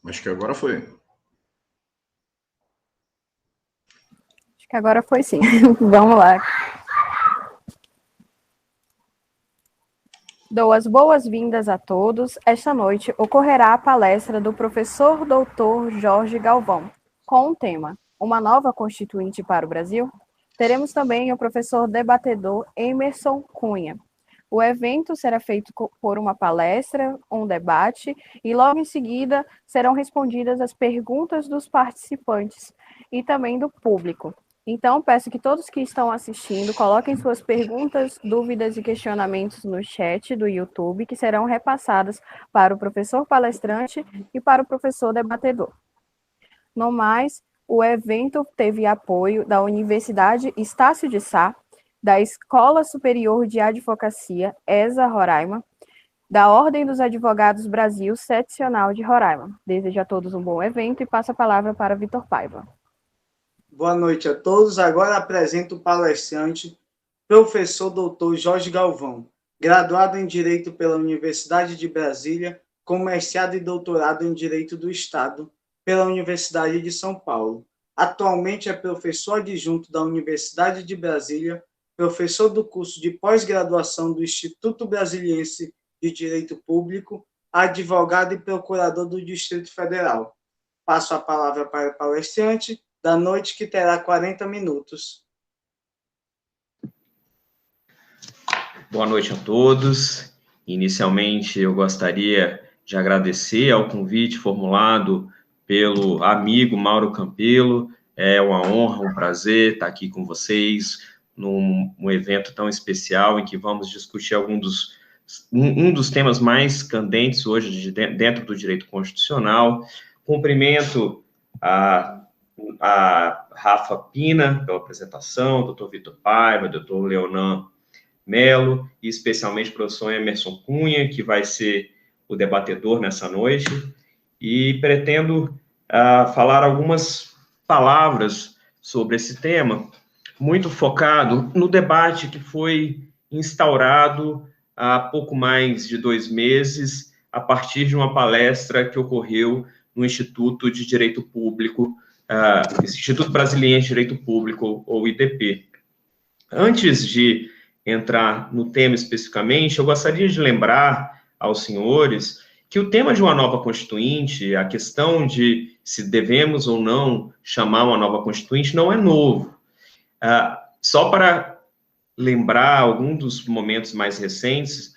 Acho que agora foi. Acho que agora foi sim. Vamos lá. Dou as boas-vindas a todos. Esta noite ocorrerá a palestra do professor doutor Jorge Galvão, com o tema Uma Nova Constituinte para o Brasil. Teremos também o professor debatedor Emerson Cunha. O evento será feito por uma palestra, um debate, e logo em seguida serão respondidas as perguntas dos participantes e também do público. Então, peço que todos que estão assistindo coloquem suas perguntas, dúvidas e questionamentos no chat do YouTube, que serão repassadas para o professor palestrante e para o professor debatedor. No mais, o evento teve apoio da Universidade Estácio de Sá, da Escola Superior de Advocacia, ESA Roraima, da Ordem dos Advogados Brasil, Seccional de Roraima. Desejo a todos um bom evento e passo a palavra para Vitor Paiva. Boa noite a todos. Agora apresento o palestrante, professor doutor Jorge Galvão, graduado em Direito pela Universidade de Brasília, com mestrado e doutorado em Direito do Estado pela Universidade de São Paulo. Atualmente é professor adjunto da Universidade de Brasília, professor do curso de pós-graduação do Instituto Brasiliense de Direito Público, advogado e procurador do Distrito Federal. Passo a palavra para o palestrante da noite, que terá 40 minutos. Boa noite a todos. Inicialmente, eu gostaria de agradecer ao convite formulado pelo amigo Mauro Campelo. É uma honra, um prazer estar aqui com vocês num evento tão especial em que vamos discutir um dos temas mais candentes hoje dentro do direito constitucional. Cumprimento a Rafa Pina pela apresentação, doutor Vitor Paiva, doutor Leonan Melo, e especialmente o professor Emerson Cunha, que vai ser o debatedor nessa noite, e pretendo falar algumas palavras sobre esse tema, muito focado no debate que foi instaurado há pouco mais de 2 meses, a partir de uma palestra que ocorreu no Instituto de Direito Público, Instituto Brasiliense de Direito Público, ou IDP. Antes de entrar no tema especificamente, eu gostaria de lembrar aos senhores que o tema de uma nova Constituinte, a questão de se devemos ou não chamar uma nova Constituinte, não é novo. Só para lembrar algum dos momentos mais recentes,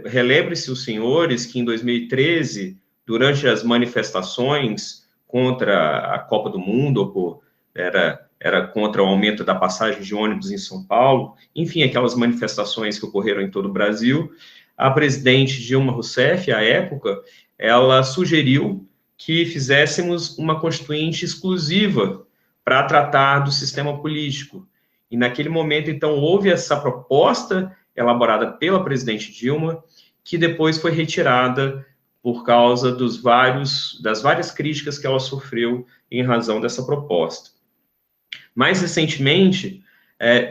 relembre-se os senhores que em 2013, durante as manifestações contra a Copa do Mundo, era contra o aumento da passagem de ônibus em São Paulo, enfim, aquelas manifestações que ocorreram em todo o Brasil, a presidente Dilma Rousseff, à época, ela sugeriu que fizéssemos uma constituinte exclusiva para tratar do sistema político. E naquele momento, então, houve essa proposta elaborada pela presidente Dilma, que depois foi retirada por causa das várias críticas que ela sofreu em razão dessa proposta. Mais recentemente,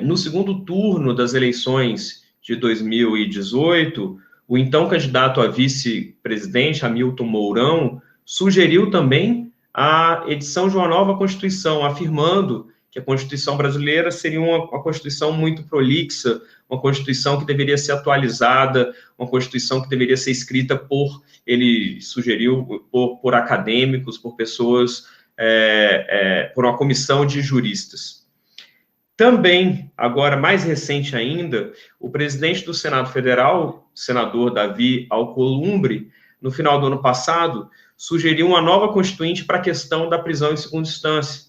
no segundo turno das eleições de 2018, o então candidato a vice-presidente, Hamilton Mourão, sugeriu também a edição de uma nova Constituição, afirmando que a Constituição brasileira seria uma Constituição muito prolixa, uma Constituição que deveria ser atualizada, uma Constituição que deveria ser escrita ele sugeriu, por acadêmicos, por pessoas, por uma comissão de juristas. Também, agora mais recente ainda, o presidente do Senado Federal, senador Davi Alcolumbre, no final do ano passado, sugeriu uma nova Constituinte para a questão da prisão em segunda instância.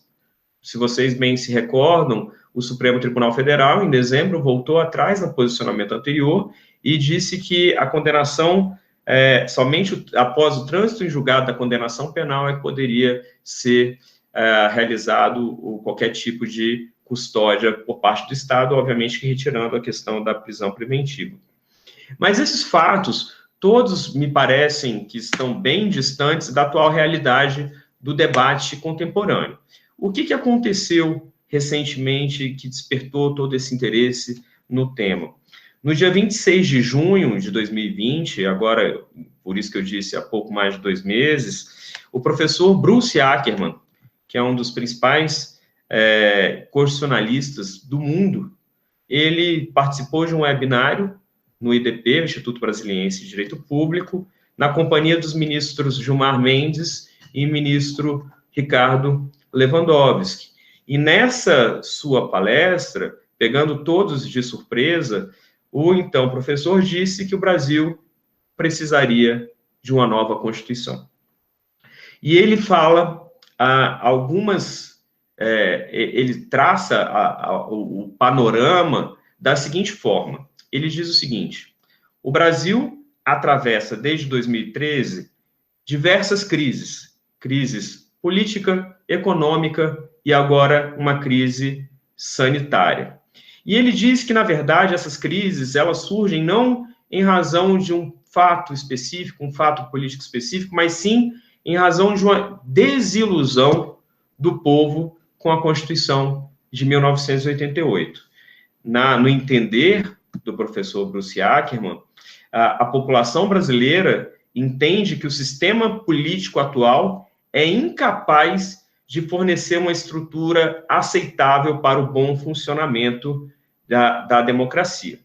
Se vocês bem se recordam, o Supremo Tribunal Federal, em dezembro, voltou atrás no posicionamento anterior e disse que a condenação, somente após o trânsito em julgado da condenação penal, poderia ser realizado qualquer tipo de custódia por parte do Estado, obviamente que retirando a questão da prisão preventiva. Mas esses fatos, todos me parecem que estão bem distantes da atual realidade do debate contemporâneo. O que aconteceu recentemente que despertou todo esse interesse no tema? No dia 26 de junho de 2020, agora, por isso que eu disse há pouco mais de 2 meses, o professor Bruce Ackerman, que é um dos principais constitucionalistas do mundo, ele participou de um webinário no IDP, Instituto Brasiliense de Direito Público, na companhia dos ministros Gilmar Mendes e ministro Ricardo Lewandowski. E nessa sua palestra, pegando todos de surpresa, o então professor disse que o Brasil precisaria de uma nova Constituição. E ele fala ele traça o panorama da seguinte forma. Ele diz o seguinte: o Brasil atravessa desde 2013 diversas crises política, econômica e agora uma crise sanitária. E ele diz que, na verdade, essas crises, elas surgem não em razão de um fato específico, um fato político específico, mas sim em razão de uma desilusão do povo com a Constituição de 1988. No entender do professor Bruce Ackerman, a população brasileira entende que o sistema político atual é incapaz de fornecer uma estrutura aceitável para o bom funcionamento da democracia.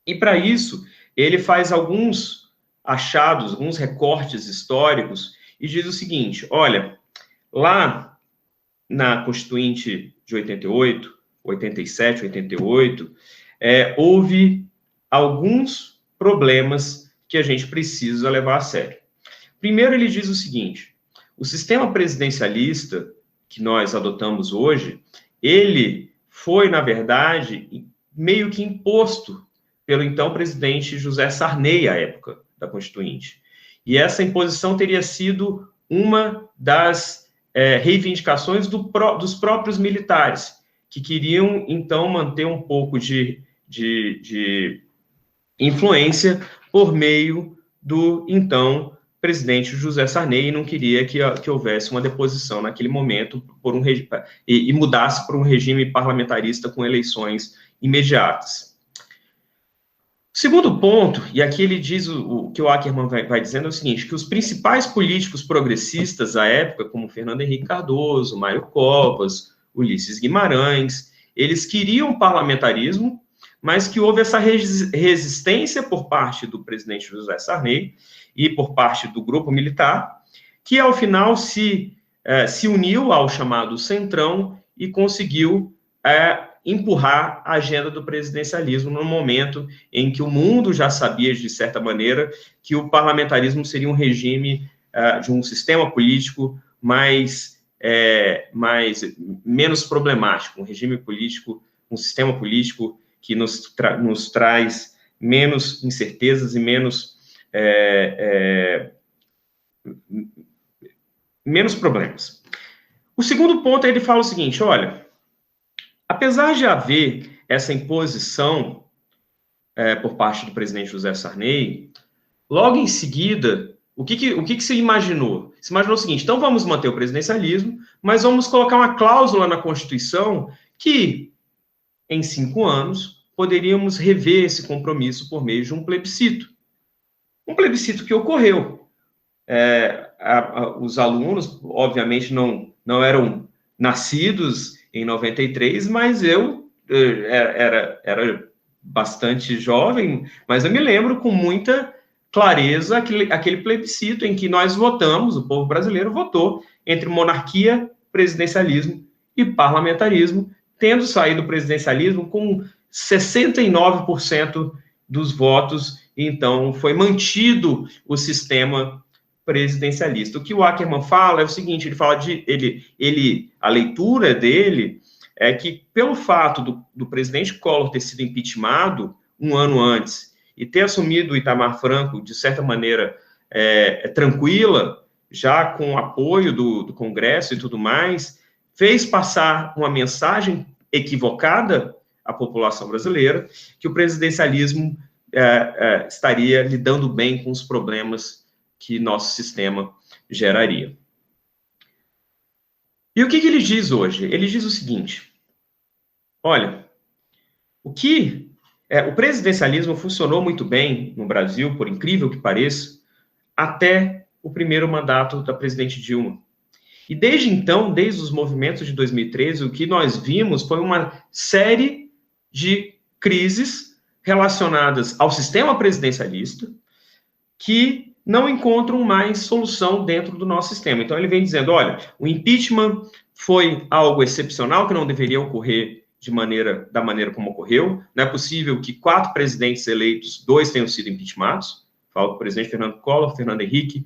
E, para isso, ele faz alguns achados, alguns recortes históricos e diz o seguinte: olha, lá na Constituinte de 88, 87, 88, houve alguns problemas que a gente precisa levar a sério. Primeiro, ele diz o seguinte: o sistema presidencialista que nós adotamos hoje, ele foi, na verdade, meio que imposto pelo então presidente José Sarney, à época da Constituinte. E essa imposição teria sido uma das reivindicações dos próprios militares, que queriam, então, manter um pouco de influência por meio do, então, presidente José Sarney, e não queria que houvesse uma deposição naquele momento e mudasse para um regime parlamentarista com eleições imediatas. Segundo ponto, e aqui ele diz o que o Ackerman vai dizendo, é o seguinte: que os principais políticos progressistas à época, como Fernando Henrique Cardoso, Mário Covas, Ulisses Guimarães, eles queriam parlamentarismo, mas que houve essa resistência por parte do presidente José Sarney e por parte do grupo militar, que ao final se uniu ao chamado Centrão e conseguiu empurrar a agenda do presidencialismo no momento em que o mundo já sabia, de certa maneira, que o parlamentarismo seria um regime de um sistema político menos problemático, um regime político, um sistema político que nos traz menos incertezas e menos problemas. O segundo ponto, ele fala o seguinte: olha, apesar de haver essa imposição por parte do presidente José Sarney, logo em seguida, o que se imaginou? Se imaginou o seguinte: então vamos manter o presidencialismo, mas vamos colocar uma cláusula na Constituição que, em 5 anos, poderíamos rever esse compromisso por meio de um plebiscito. Um plebiscito que ocorreu. Os alunos, obviamente, não eram nascidos em 93, mas eu era bastante jovem, mas eu me lembro com muita clareza aquele plebiscito em que nós votamos, o povo brasileiro votou entre monarquia, presidencialismo e parlamentarismo, tendo saído o presidencialismo com 69% dos votos. Então, foi mantido o sistema presidencialista. O que o Ackerman fala é o seguinte: ele fala a leitura dele é que, pelo fato do presidente Collor ter sido impeachmentado 1 ano antes e ter assumido o Itamar Franco, de certa maneira, tranquila, já com o apoio do Congresso e tudo mais, fez passar uma mensagem equivocada à população brasileira, que o presidencialismo estaria lidando bem com os problemas que nosso sistema geraria. E o que ele diz hoje? Ele diz o seguinte: olha, o que O presidencialismo funcionou muito bem no Brasil, por incrível que pareça, até o primeiro mandato da presidente Dilma. E desde então, desde os movimentos de 2013, o que nós vimos foi uma série de crises relacionadas ao sistema presidencialista que não encontram mais solução dentro do nosso sistema. Então, ele vem dizendo, olha, o impeachment foi algo excepcional que não deveria ocorrer da maneira como ocorreu. Não é possível que 4 presidentes eleitos, 2 tenham sido impeachmentados. Falo do presidente Fernando Collor, Fernando Henrique,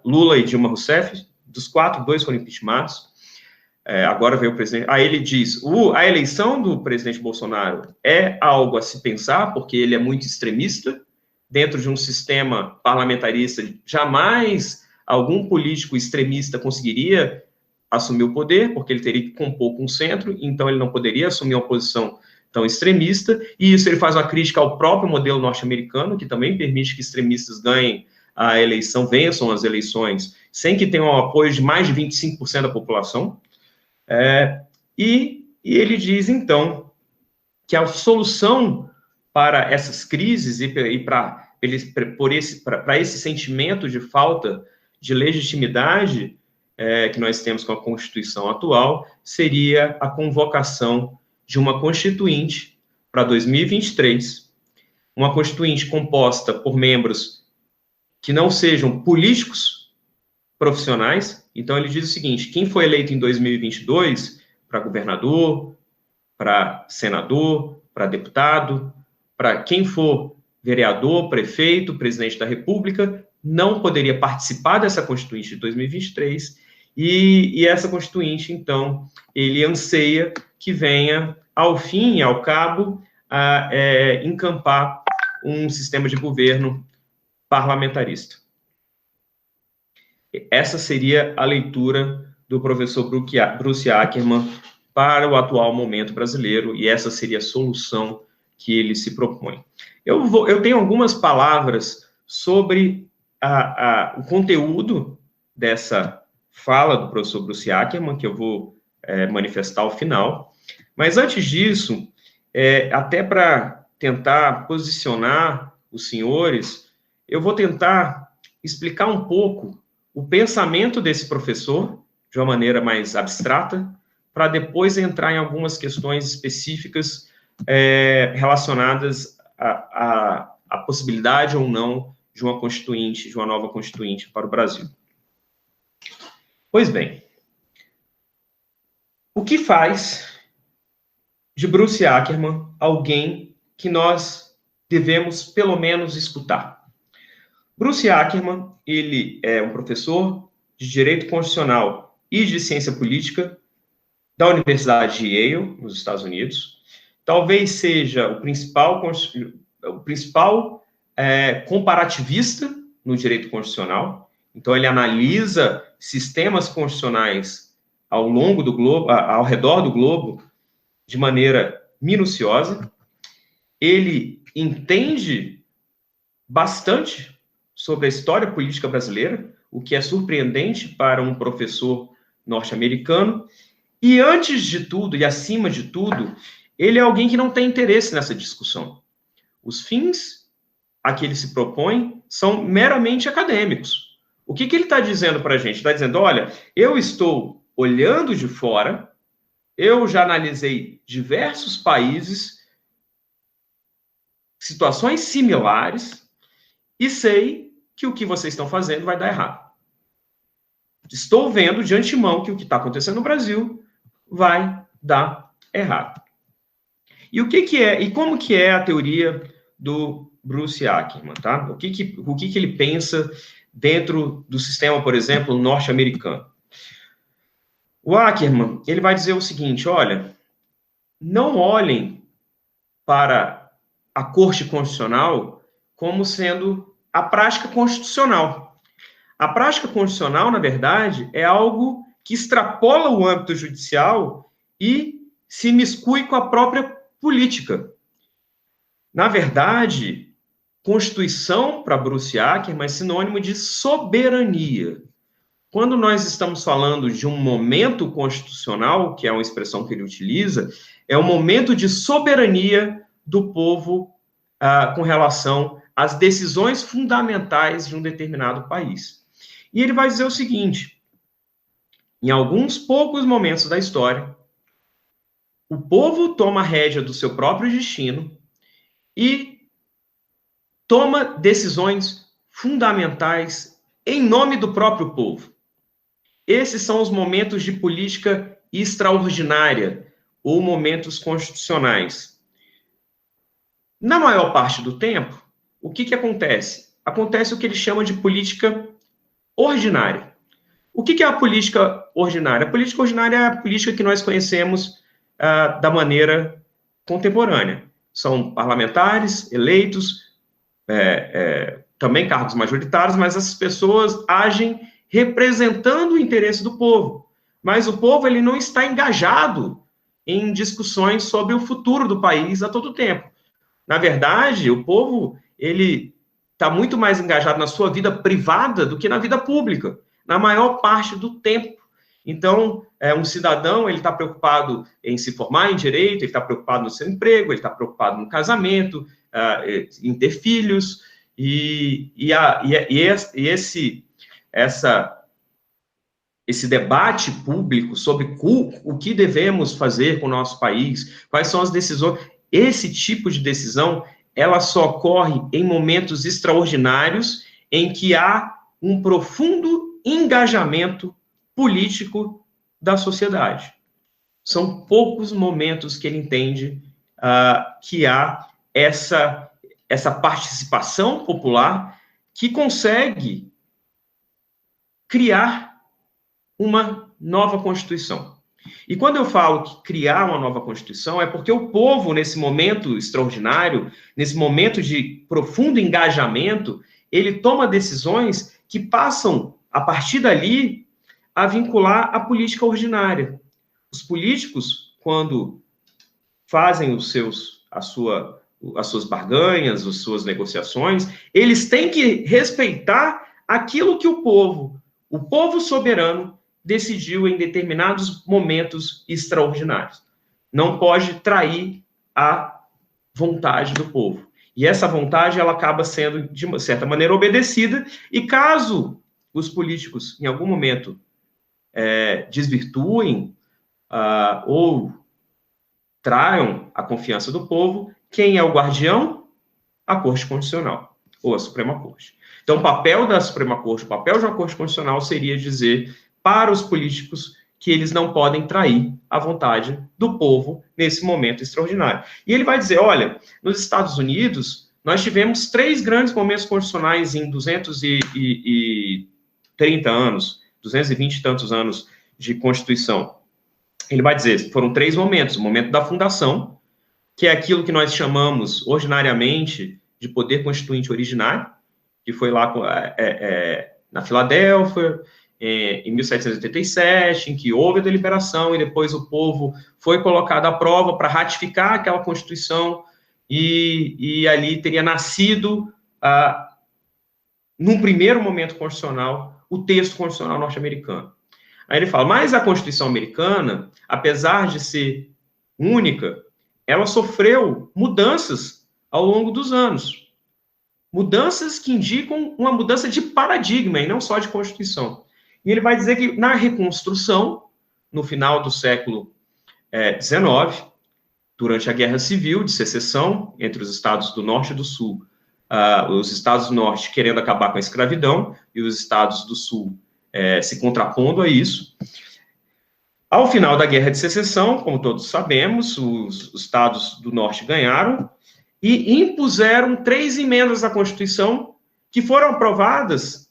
Lula e Dilma Rousseff. Dos 4, 2 foram impeachmentados. Agora veio o presidente... Aí ele diz, a eleição do presidente Bolsonaro é algo a se pensar, porque ele é muito extremista. Dentro de um sistema parlamentarista, jamais algum político extremista conseguiria assumir o poder, porque ele teria que compor com o centro, então ele não poderia assumir uma posição tão extremista, e isso ele faz uma crítica ao próprio modelo norte-americano, que também permite que extremistas ganhem a eleição, vençam as eleições, sem que tenham o apoio de mais de 25% da população. E ele diz, então, que a solução para essas crises e para esse sentimento de falta de legitimidade que nós temos com a Constituição atual, seria a convocação de uma Constituinte para 2023, uma Constituinte composta por membros que não sejam políticos profissionais. Então, ele diz o seguinte, quem foi eleito em 2022 para governador, para senador, para deputado, para quem for vereador, prefeito, presidente da República, não poderia participar dessa Constituinte de 2023, e essa Constituinte, então, ele anseia que venha, ao fim e ao cabo, a encampar um sistema de governo parlamentarista. Essa seria a leitura do professor Bruce Ackerman para o atual momento brasileiro, e essa seria a solução que ele se propõe. Eu tenho algumas palavras sobre o conteúdo dessa fala do professor Bruce Ackerman, que eu vou manifestar ao final, mas antes disso, até para tentar posicionar os senhores, eu vou tentar explicar um pouco o pensamento desse professor, de uma maneira mais abstrata, para depois entrar em algumas questões específicas relacionadas à possibilidade ou não de uma constituinte, de uma nova constituinte para o Brasil. Pois bem, o que faz de Bruce Ackerman alguém que nós devemos, pelo menos, escutar? Bruce Ackerman, ele é um professor de Direito Constitucional e de Ciência Política da Universidade de Yale, nos Estados Unidos. Talvez seja o principal comparativista no direito constitucional. Então, ele analisa sistemas constitucionais ao longo do globo, ao redor do globo, de maneira minuciosa. Ele entende bastante sobre a história política brasileira, o que é surpreendente para um professor norte-americano. E antes de tudo, e acima de tudo, ele é alguém que não tem interesse nessa discussão. Os fins a que ele se propõe são meramente acadêmicos. O que ele está dizendo para a gente? Está dizendo, olha, eu estou olhando de fora, eu já analisei diversos países, situações similares, e sei que o que vocês estão fazendo vai dar errado. Estou vendo de antemão que o que está acontecendo no Brasil vai dar errado. E o que é, e como que é a teoria do Bruce Ackerman, tá? O que ele pensa dentro do sistema, por exemplo, norte-americano? O Ackerman, ele vai dizer o seguinte, olha, não olhem para a Corte Constitucional como sendo a prática constitucional. A prática constitucional, na verdade, é algo que extrapola o âmbito judicial e se miscui com a própria política. Na verdade, Constituição, para Bruce Ackerman, é sinônimo de soberania. Quando nós estamos falando de um momento constitucional, que é uma expressão que ele utiliza, é um momento de soberania do povo com relação às decisões fundamentais de um determinado país. E ele vai dizer o seguinte: em alguns poucos momentos da história, o povo toma a rédea do seu próprio destino e toma decisões fundamentais em nome do próprio povo. Esses são os momentos de política extraordinária ou momentos constitucionais. Na maior parte do tempo, o que acontece? Acontece o que ele chama de política ordinária. O que é a política ordinária? A política ordinária é a política que nós conhecemos da maneira contemporânea. São parlamentares eleitos, também cargos majoritários, mas essas pessoas agem representando o interesse do povo. Mas o povo ele não está engajado em discussões sobre o futuro do país a todo tempo. Na verdade, o povo ele está muito mais engajado na sua vida privada do que na vida pública, na maior parte do tempo. Então, um cidadão ele está preocupado em se formar em direito, ele está preocupado no seu emprego, ele está preocupado no casamento, em ter filhos, esse debate público sobre o que devemos fazer com o nosso país, quais são as decisões, esse tipo de decisão, ela só ocorre em momentos extraordinários em que há um profundo engajamento político da sociedade. São poucos momentos que ele entende que há essa participação popular que consegue criar uma nova Constituição. E quando eu falo que criar uma nova Constituição, é porque o povo, nesse momento extraordinário, nesse momento de profundo engajamento, ele toma decisões que passam, a partir dali, a vincular a política ordinária. Os políticos, quando fazem as suas barganhas, as suas negociações, eles têm que respeitar aquilo que o povo soberano, decidiu em determinados momentos extraordinários. Não pode trair a vontade do povo. E essa vontade, ela acaba sendo, de uma certa maneira, obedecida, e caso os políticos, em algum momento, desvirtuem ou traiam a confiança do povo, quem é o guardião? A Corte Constitucional, ou a Suprema Corte. Então, o papel da Suprema Corte, o papel de uma Corte Constitucional seria dizer para os políticos que eles não podem trair a vontade do povo nesse momento extraordinário. E ele vai dizer, olha, nos Estados Unidos, nós tivemos 3 grandes momentos constitucionais em 230 anos, 220 e tantos anos de Constituição. Ele vai dizer, foram 3 momentos. O momento da fundação, que é aquilo que nós chamamos, ordinariamente, de poder constituinte originário, que foi lá na Filadélfia, em 1787, em que houve a deliberação e depois o povo foi colocado à prova para ratificar aquela Constituição e ali teria nascido, num primeiro momento constitucional, o texto constitucional norte-americano. Aí ele fala, mas a Constituição americana, apesar de ser única, ela sofreu mudanças ao longo dos anos. Mudanças que indicam uma mudança de paradigma e não só de Constituição. E ele vai dizer que na reconstrução, no final do século XIX, durante a Guerra Civil de Secessão entre os estados do Norte e do Sul, os estados do Norte querendo acabar com a escravidão e os estados do Sul se contrapondo a isso. Ao final da Guerra de Secessão, como todos sabemos, os estados do Norte ganharam e impuseram 3 emendas à Constituição que foram aprovadas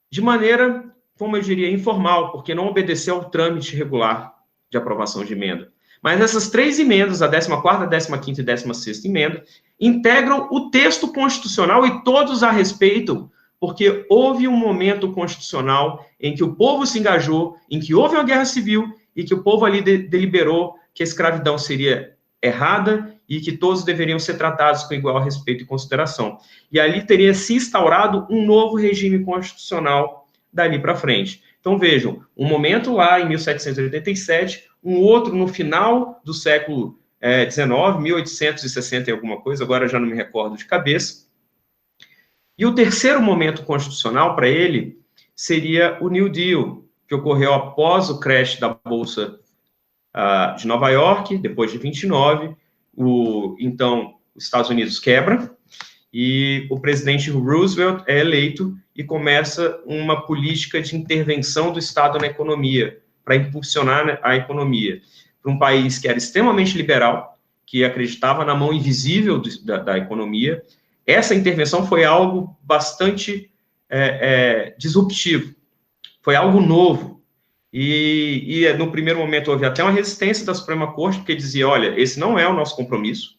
de maneira, como eu diria, informal, porque não obedeceu ao trâmite regular de aprovação de emenda. Mas essas 3 emendas, a 14ª, a 15ª e 16ª emenda, integram o texto constitucional e todos a respeitam, porque houve um momento constitucional em que o povo se engajou, em que houve uma guerra civil e que o povo ali deliberou que a escravidão seria errada e que todos deveriam ser tratados com igual respeito e consideração. E ali teria se instaurado um novo regime constitucional dali para frente. Então, vejam, um momento lá em 1787, um outro no final do século XIX, 1860 e alguma coisa, agora já não me recordo de cabeça. E o terceiro momento constitucional para ele seria o New Deal, que ocorreu após o crash da Bolsa de Nova York, depois de 29, então os Estados Unidos quebra, e o presidente Roosevelt é eleito e começa uma política de intervenção do Estado na economia, para impulsionar a economia, para um país que era extremamente liberal, que acreditava na mão invisível da economia. Essa intervenção foi algo bastante disruptivo, foi algo novo, e no primeiro momento houve até uma resistência da Suprema Corte, porque dizia, olha, esse não é o nosso compromisso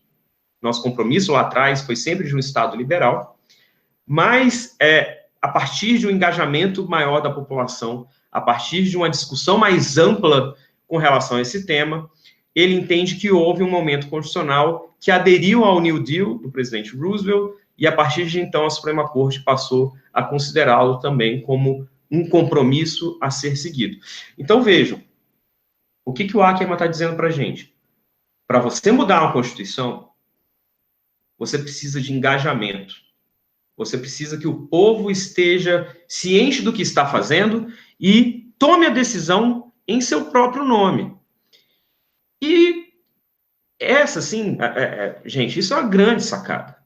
lá atrás foi sempre de um Estado liberal, mas a partir de um engajamento maior da população, a partir de uma discussão mais ampla com relação a esse tema, ele entende que houve um momento constitucional que aderiu ao New Deal do presidente Roosevelt, e a partir de então a Suprema Corte passou a considerá-lo também como um compromisso a ser seguido. Então vejam, o que o Ackerman está dizendo para a gente? Para você mudar uma Constituição, você precisa de engajamento. Você precisa que o povo esteja ciente do que está fazendo e tome a decisão em seu próprio nome. E essa, sim, gente, isso é uma grande sacada.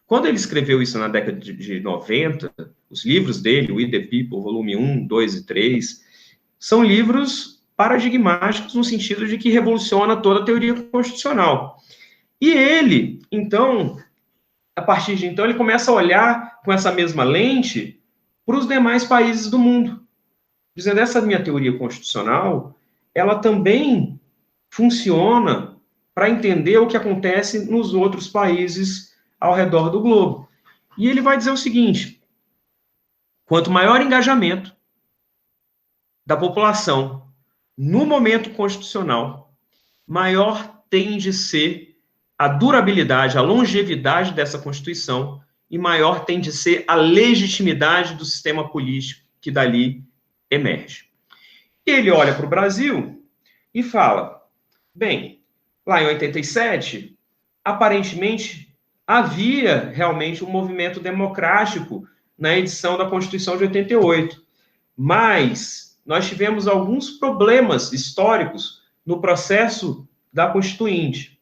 Quando ele escreveu isso na década de 90, os livros dele, We the People, volume 1, 2 e 3, são livros paradigmáticos no sentido de que revoluciona toda a teoria constitucional. E ele, então, a partir de então, ele começa a olhar com essa mesma lente para os demais países do mundo, dizendo, essa minha teoria constitucional, ela também funciona para entender o que acontece nos outros países ao redor do globo. E ele vai dizer o seguinte, quanto maior engajamento da população no momento constitucional, maior tende a ser a durabilidade, a longevidade dessa Constituição e maior tende a ser a legitimidade do sistema político que dali emerge. Ele olha para o Brasil e fala, bem, lá em 87, aparentemente havia realmente um movimento democrático na edição da Constituição de 88, mas nós tivemos alguns problemas históricos no processo da Constituinte.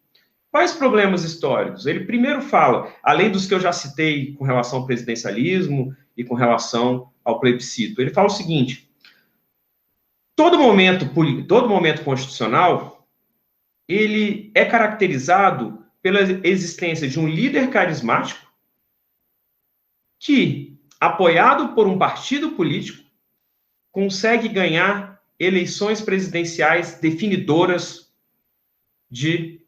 Quais problemas históricos? Ele primeiro fala, além dos que eu já citei com relação ao presidencialismo e com relação ao plebiscito, ele fala o seguinte, todo momento constitucional, ele é caracterizado pela existência de um líder carismático que, apoiado por um partido político, consegue ganhar eleições presidenciais definidoras de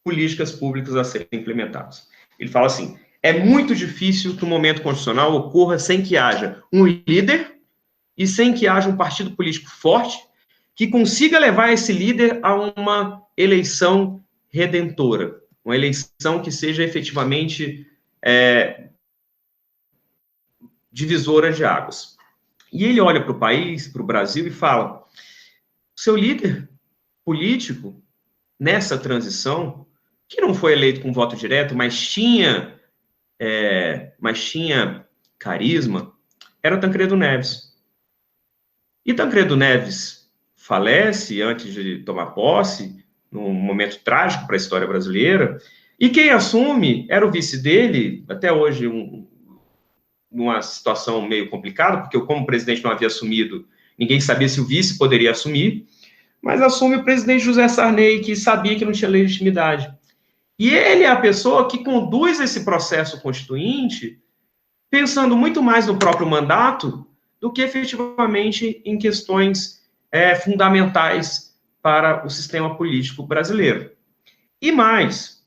políticas públicas a serem implementadas. Ele fala assim, é muito difícil que o momento constitucional ocorra sem que haja um líder e sem que haja um partido político forte que consiga levar esse líder a uma eleição redentora, uma eleição que seja efetivamente divisora de águas. E ele olha para o país, para o Brasil, e fala, seu líder político, nessa transição, que não foi eleito com voto direto, mas tinha carisma, era Tancredo Neves. E Tancredo Neves falece antes de tomar posse, num momento trágico para a história brasileira, e quem assume era o vice dele, até hoje numa situação meio complicada, porque eu, como presidente, não havia assumido, ninguém sabia se o vice poderia assumir, mas assume o presidente José Sarney, que sabia que não tinha legitimidade. E ele é a pessoa que conduz esse processo constituinte, pensando muito mais no próprio mandato do que efetivamente em questões fundamentais para o sistema político brasileiro. E mais,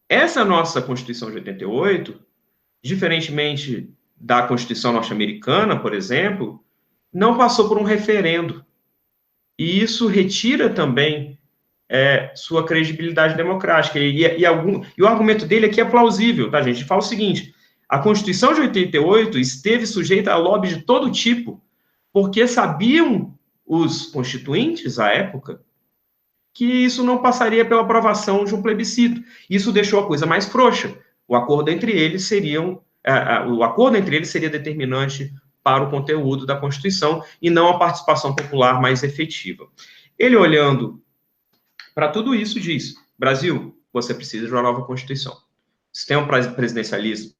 essa nossa Constituição de 88, diferentemente da Constituição norte-americana, por exemplo, não passou por um referendo. E isso retira também sua credibilidade democrática. E o argumento dele aqui é plausível, tá, gente? Ele fala o seguinte, a Constituição de 88 esteve sujeita a lobby de todo tipo, porque sabiam os constituintes, à época, que isso não passaria pela aprovação de um plebiscito. Isso deixou a coisa mais frouxa. O acordo entre eles seria determinante para o conteúdo da Constituição e não a participação popular mais efetiva. Ele, olhando para tudo isso, diz: Brasil, você precisa de uma nova Constituição. Sistema presidencialismo.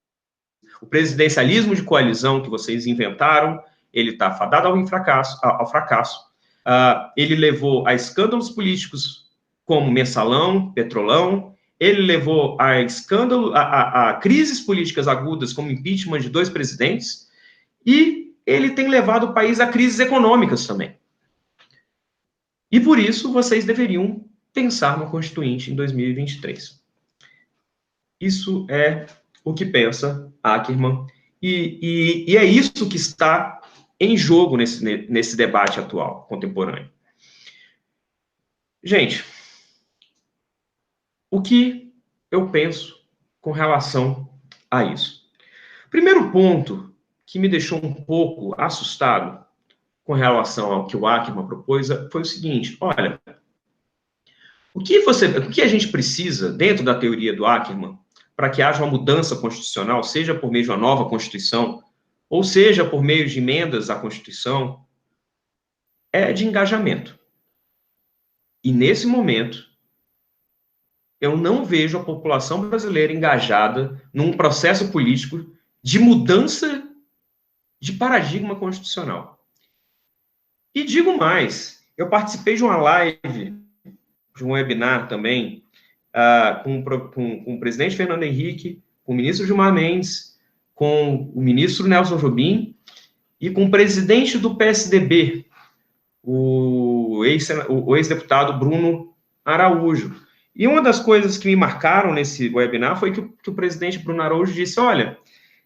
O presidencialismo de coalizão que vocês inventaram, ele está fadado ao fracasso. Ele levou a escândalos políticos como Mensalão, Petrolão. Ele levou a crises políticas agudas como impeachment de 2 presidentes. E ele tem levado o país a crises econômicas também. E por isso vocês deveriam pensar no Constituinte em 2023. Isso é o que pensa Ackermann, e é isso que está em jogo nesse debate atual, contemporâneo. Gente, o que eu penso com relação a isso? Primeiro ponto que me deixou um pouco assustado com relação ao que o Ackermann propôs foi o seguinte: olha, o que a gente precisa, dentro da teoria do Ackermann, para que haja uma mudança constitucional, seja por meio de uma nova Constituição, ou seja por meio de emendas à Constituição, é de engajamento. E nesse momento, eu não vejo a população brasileira engajada num processo político de mudança de paradigma constitucional. E digo mais, eu participei de uma live, de um webinar também, com o presidente Fernando Henrique, com o ministro Gilmar Mendes, com o ministro Nelson Jobim e com o presidente do PSDB, o ex-deputado Bruno Araújo. E uma das coisas que me marcaram nesse webinar foi que o presidente Bruno Araújo disse: olha,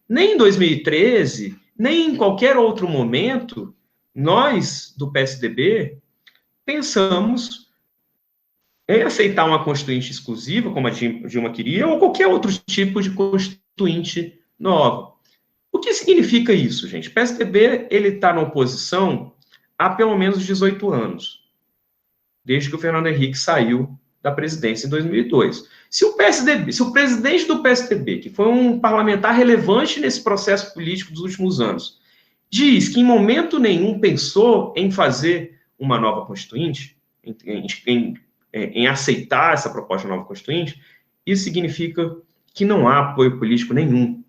nem em 2013, nem em qualquer outro momento, nós, do PSDB, pensamos em aceitar uma constituinte exclusiva, como a Dilma queria, ou qualquer outro tipo de constituinte nova. O que significa isso, gente? O PSDB está na oposição há pelo menos 18 anos, desde que o Fernando Henrique saiu da presidência em 2002. Se o presidente do PSDB, que foi um parlamentar relevante nesse processo político dos últimos anos, diz que em momento nenhum pensou em fazer uma nova constituinte, em aceitar essa proposta de nova constituinte, isso significa que não há apoio político nenhum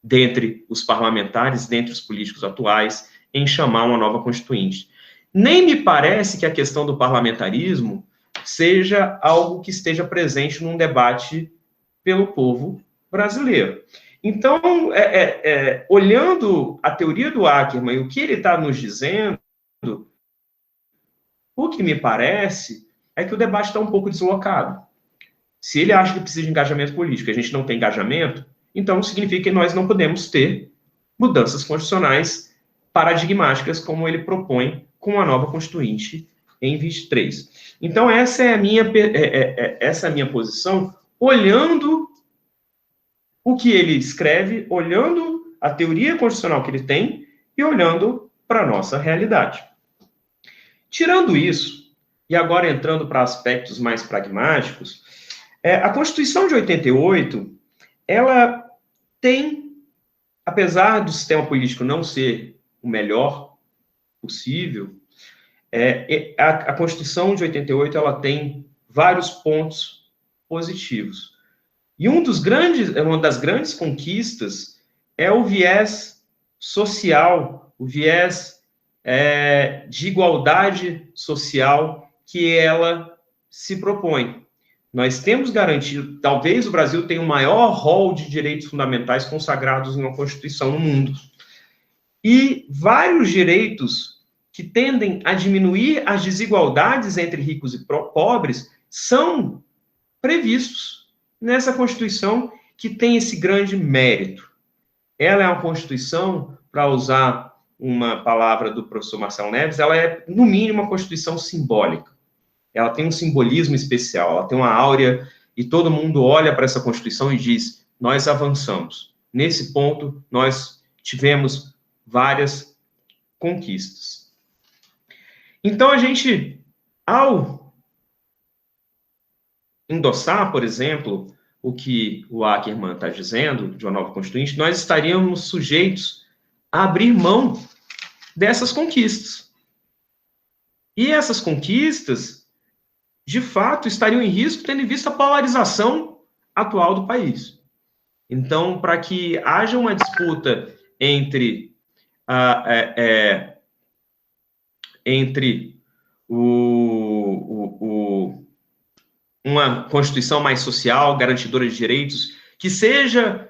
dentre os parlamentares, dentre os políticos atuais, em chamar uma nova constituinte. Nem me parece que a questão do parlamentarismo seja algo que esteja presente num debate pelo povo brasileiro. Então, olhando a teoria do Ackermann e o que ele está nos dizendo, o que me parece é que o debate está um pouco deslocado. Se ele acha que precisa de engajamento político, a gente não tem engajamento, então significa que nós não podemos ter mudanças constitucionais paradigmáticas como ele propõe com a nova Constituinte em 23. Então, essa é a minha posição, olhando o que ele escreve, olhando a teoria constitucional que ele tem e olhando para a nossa realidade. Tirando isso, e agora entrando para aspectos mais pragmáticos, a Constituição de 88, ela tem, apesar do sistema político não ser o melhor possível, a Constituição de 88 ela tem vários pontos positivos. E uma das grandes conquistas é o viés social, o viés de igualdade social que ela se propõe. Nós temos garantido, talvez o Brasil tenha o maior rol de direitos fundamentais consagrados em uma Constituição no mundo. E vários direitos que tendem a diminuir as desigualdades entre ricos e pobres são previstos nessa Constituição, que tem esse grande mérito. Ela é uma Constituição, para usar uma palavra do professor Marcelo Neves, ela é, no mínimo, uma Constituição simbólica. Ela tem um simbolismo especial, ela tem uma áurea, e todo mundo olha para essa Constituição e diz: nós avançamos. Nesse ponto, nós tivemos várias conquistas. Então, a gente, ao endossar, por exemplo, o que o Ackermann está dizendo, de uma nova Constituinte, nós estaríamos sujeitos a abrir mão dessas conquistas. E essas conquistas, de fato, estariam em risco, tendo em vista a polarização atual do país. Então, para que haja uma disputa entre uma Constituição mais social, garantidora de direitos, que seja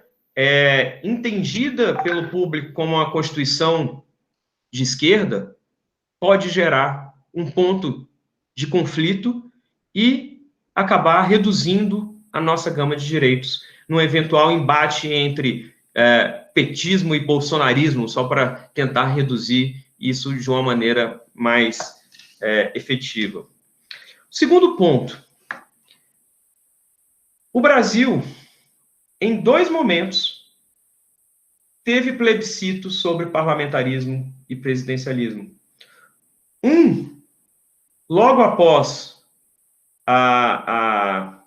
entendida pelo público como uma Constituição de esquerda, pode gerar um ponto de conflito e acabar reduzindo a nossa gama de direitos num eventual embate entre petismo e bolsonarismo, só para tentar reduzir isso de uma maneira mais efetiva. Segundo ponto, o Brasil, em 2 momentos, teve plebiscito sobre parlamentarismo e presidencialismo. Logo após a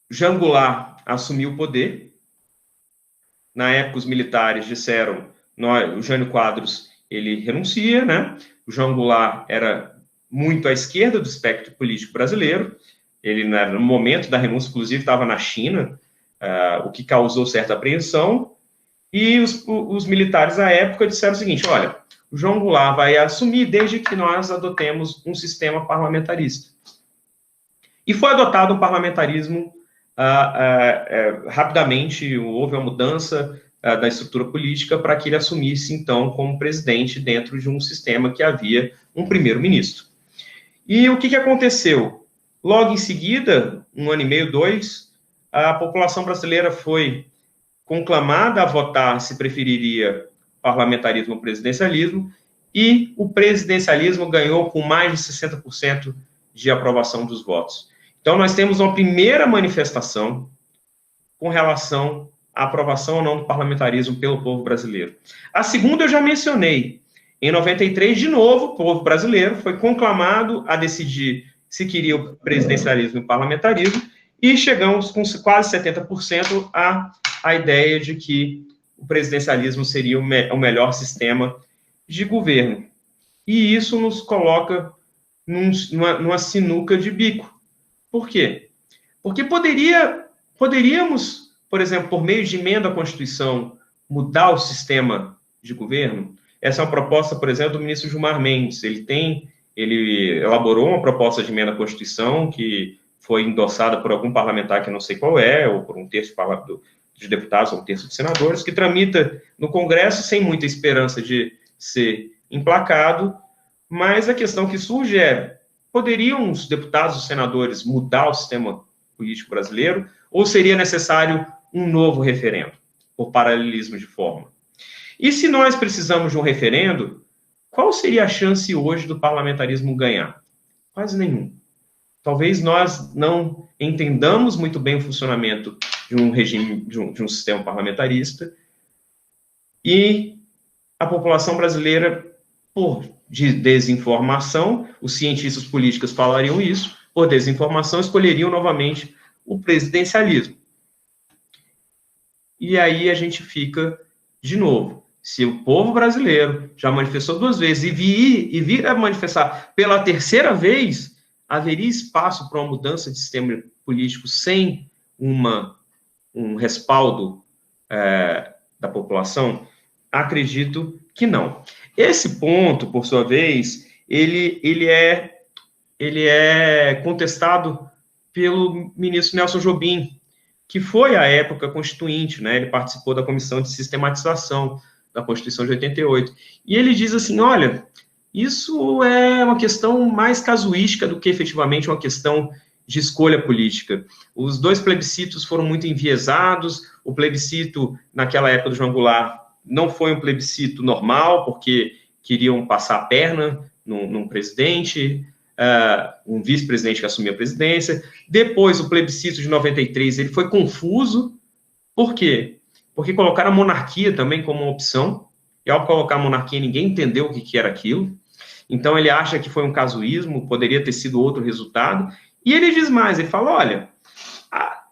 Jean Goulart assumir o poder. Na época, os militares disseram, o Jânio Quadros, ele renuncia, né? O Jean Goulart era muito à esquerda do espectro político brasileiro. Ele, no momento da renúncia, inclusive, estava na China, o que causou certa apreensão. E os militares, à época, disseram o seguinte, olha, o João Goulart vai assumir desde que nós adotemos um sistema parlamentarista. E foi adotado um parlamentarismo rapidamente, houve uma mudança da estrutura política para que ele assumisse, então, como presidente dentro de um sistema que havia um primeiro-ministro. E o que aconteceu? Logo em seguida, 1 ano e meio, 2, a população brasileira foi conclamada a votar se preferiria parlamentarismo ou presidencialismo, e o presidencialismo ganhou com mais de 60% de aprovação dos votos. Então, nós temos uma primeira manifestação com relação à aprovação ou não do parlamentarismo pelo povo brasileiro. A segunda eu já mencionei. Em 93, de novo, o povo brasileiro foi conclamado a decidir se queria o presidencialismo e o parlamentarismo, e chegamos com quase 70% à ideia de que o presidencialismo seria o melhor sistema de governo. E isso nos coloca numa sinuca de bico. Por quê? Porque poderíamos, por exemplo, por meio de emenda à Constituição, mudar o sistema de governo. Essa é uma proposta, por exemplo, do ministro Gilmar Mendes. Ele elaborou uma proposta de emenda à Constituição que foi endossada por algum parlamentar que eu não sei qual é, ou por um terço de deputados ou um terço de senadores, que tramita no Congresso sem muita esperança de ser emplacado, mas a questão que surge é, poderiam os deputados e senadores mudar o sistema político brasileiro, ou seria necessário um novo referendo, por paralelismo de forma? E se nós precisamos de um referendo, qual seria a chance hoje do parlamentarismo ganhar? Quase nenhum. Talvez nós não entendamos muito bem o funcionamento de um regime, de um sistema parlamentarista, e a população brasileira, por desinformação, os cientistas políticos falariam isso, por desinformação, escolheriam novamente o presidencialismo. E aí a gente fica, de novo, se o povo brasileiro já manifestou 2 vezes e vir a manifestar pela 3ª vez, haveria espaço para uma mudança de sistema político sem um respaldo da população? Acredito que não. Esse ponto, por sua vez, ele é contestado pelo ministro Nelson Jobim, que foi, à época, constituinte, né? Ele participou da comissão de sistematização da Constituição de 88. E ele diz assim, olha, isso é uma questão mais casuística do que efetivamente uma questão de escolha política. Os 2 plebiscitos foram muito enviesados, o plebiscito, naquela época do João Goulart, não foi um plebiscito normal, porque queriam passar a perna num presidente, um vice-presidente que assumia a presidência. Depois, o plebiscito de 93, ele foi confuso. Por quê? Porque colocaram a monarquia também como uma opção, e ao colocar a monarquia, ninguém entendeu o que era aquilo. Então, ele acha que foi um casuísmo, poderia ter sido outro resultado, E ele diz mais, ele fala, olha,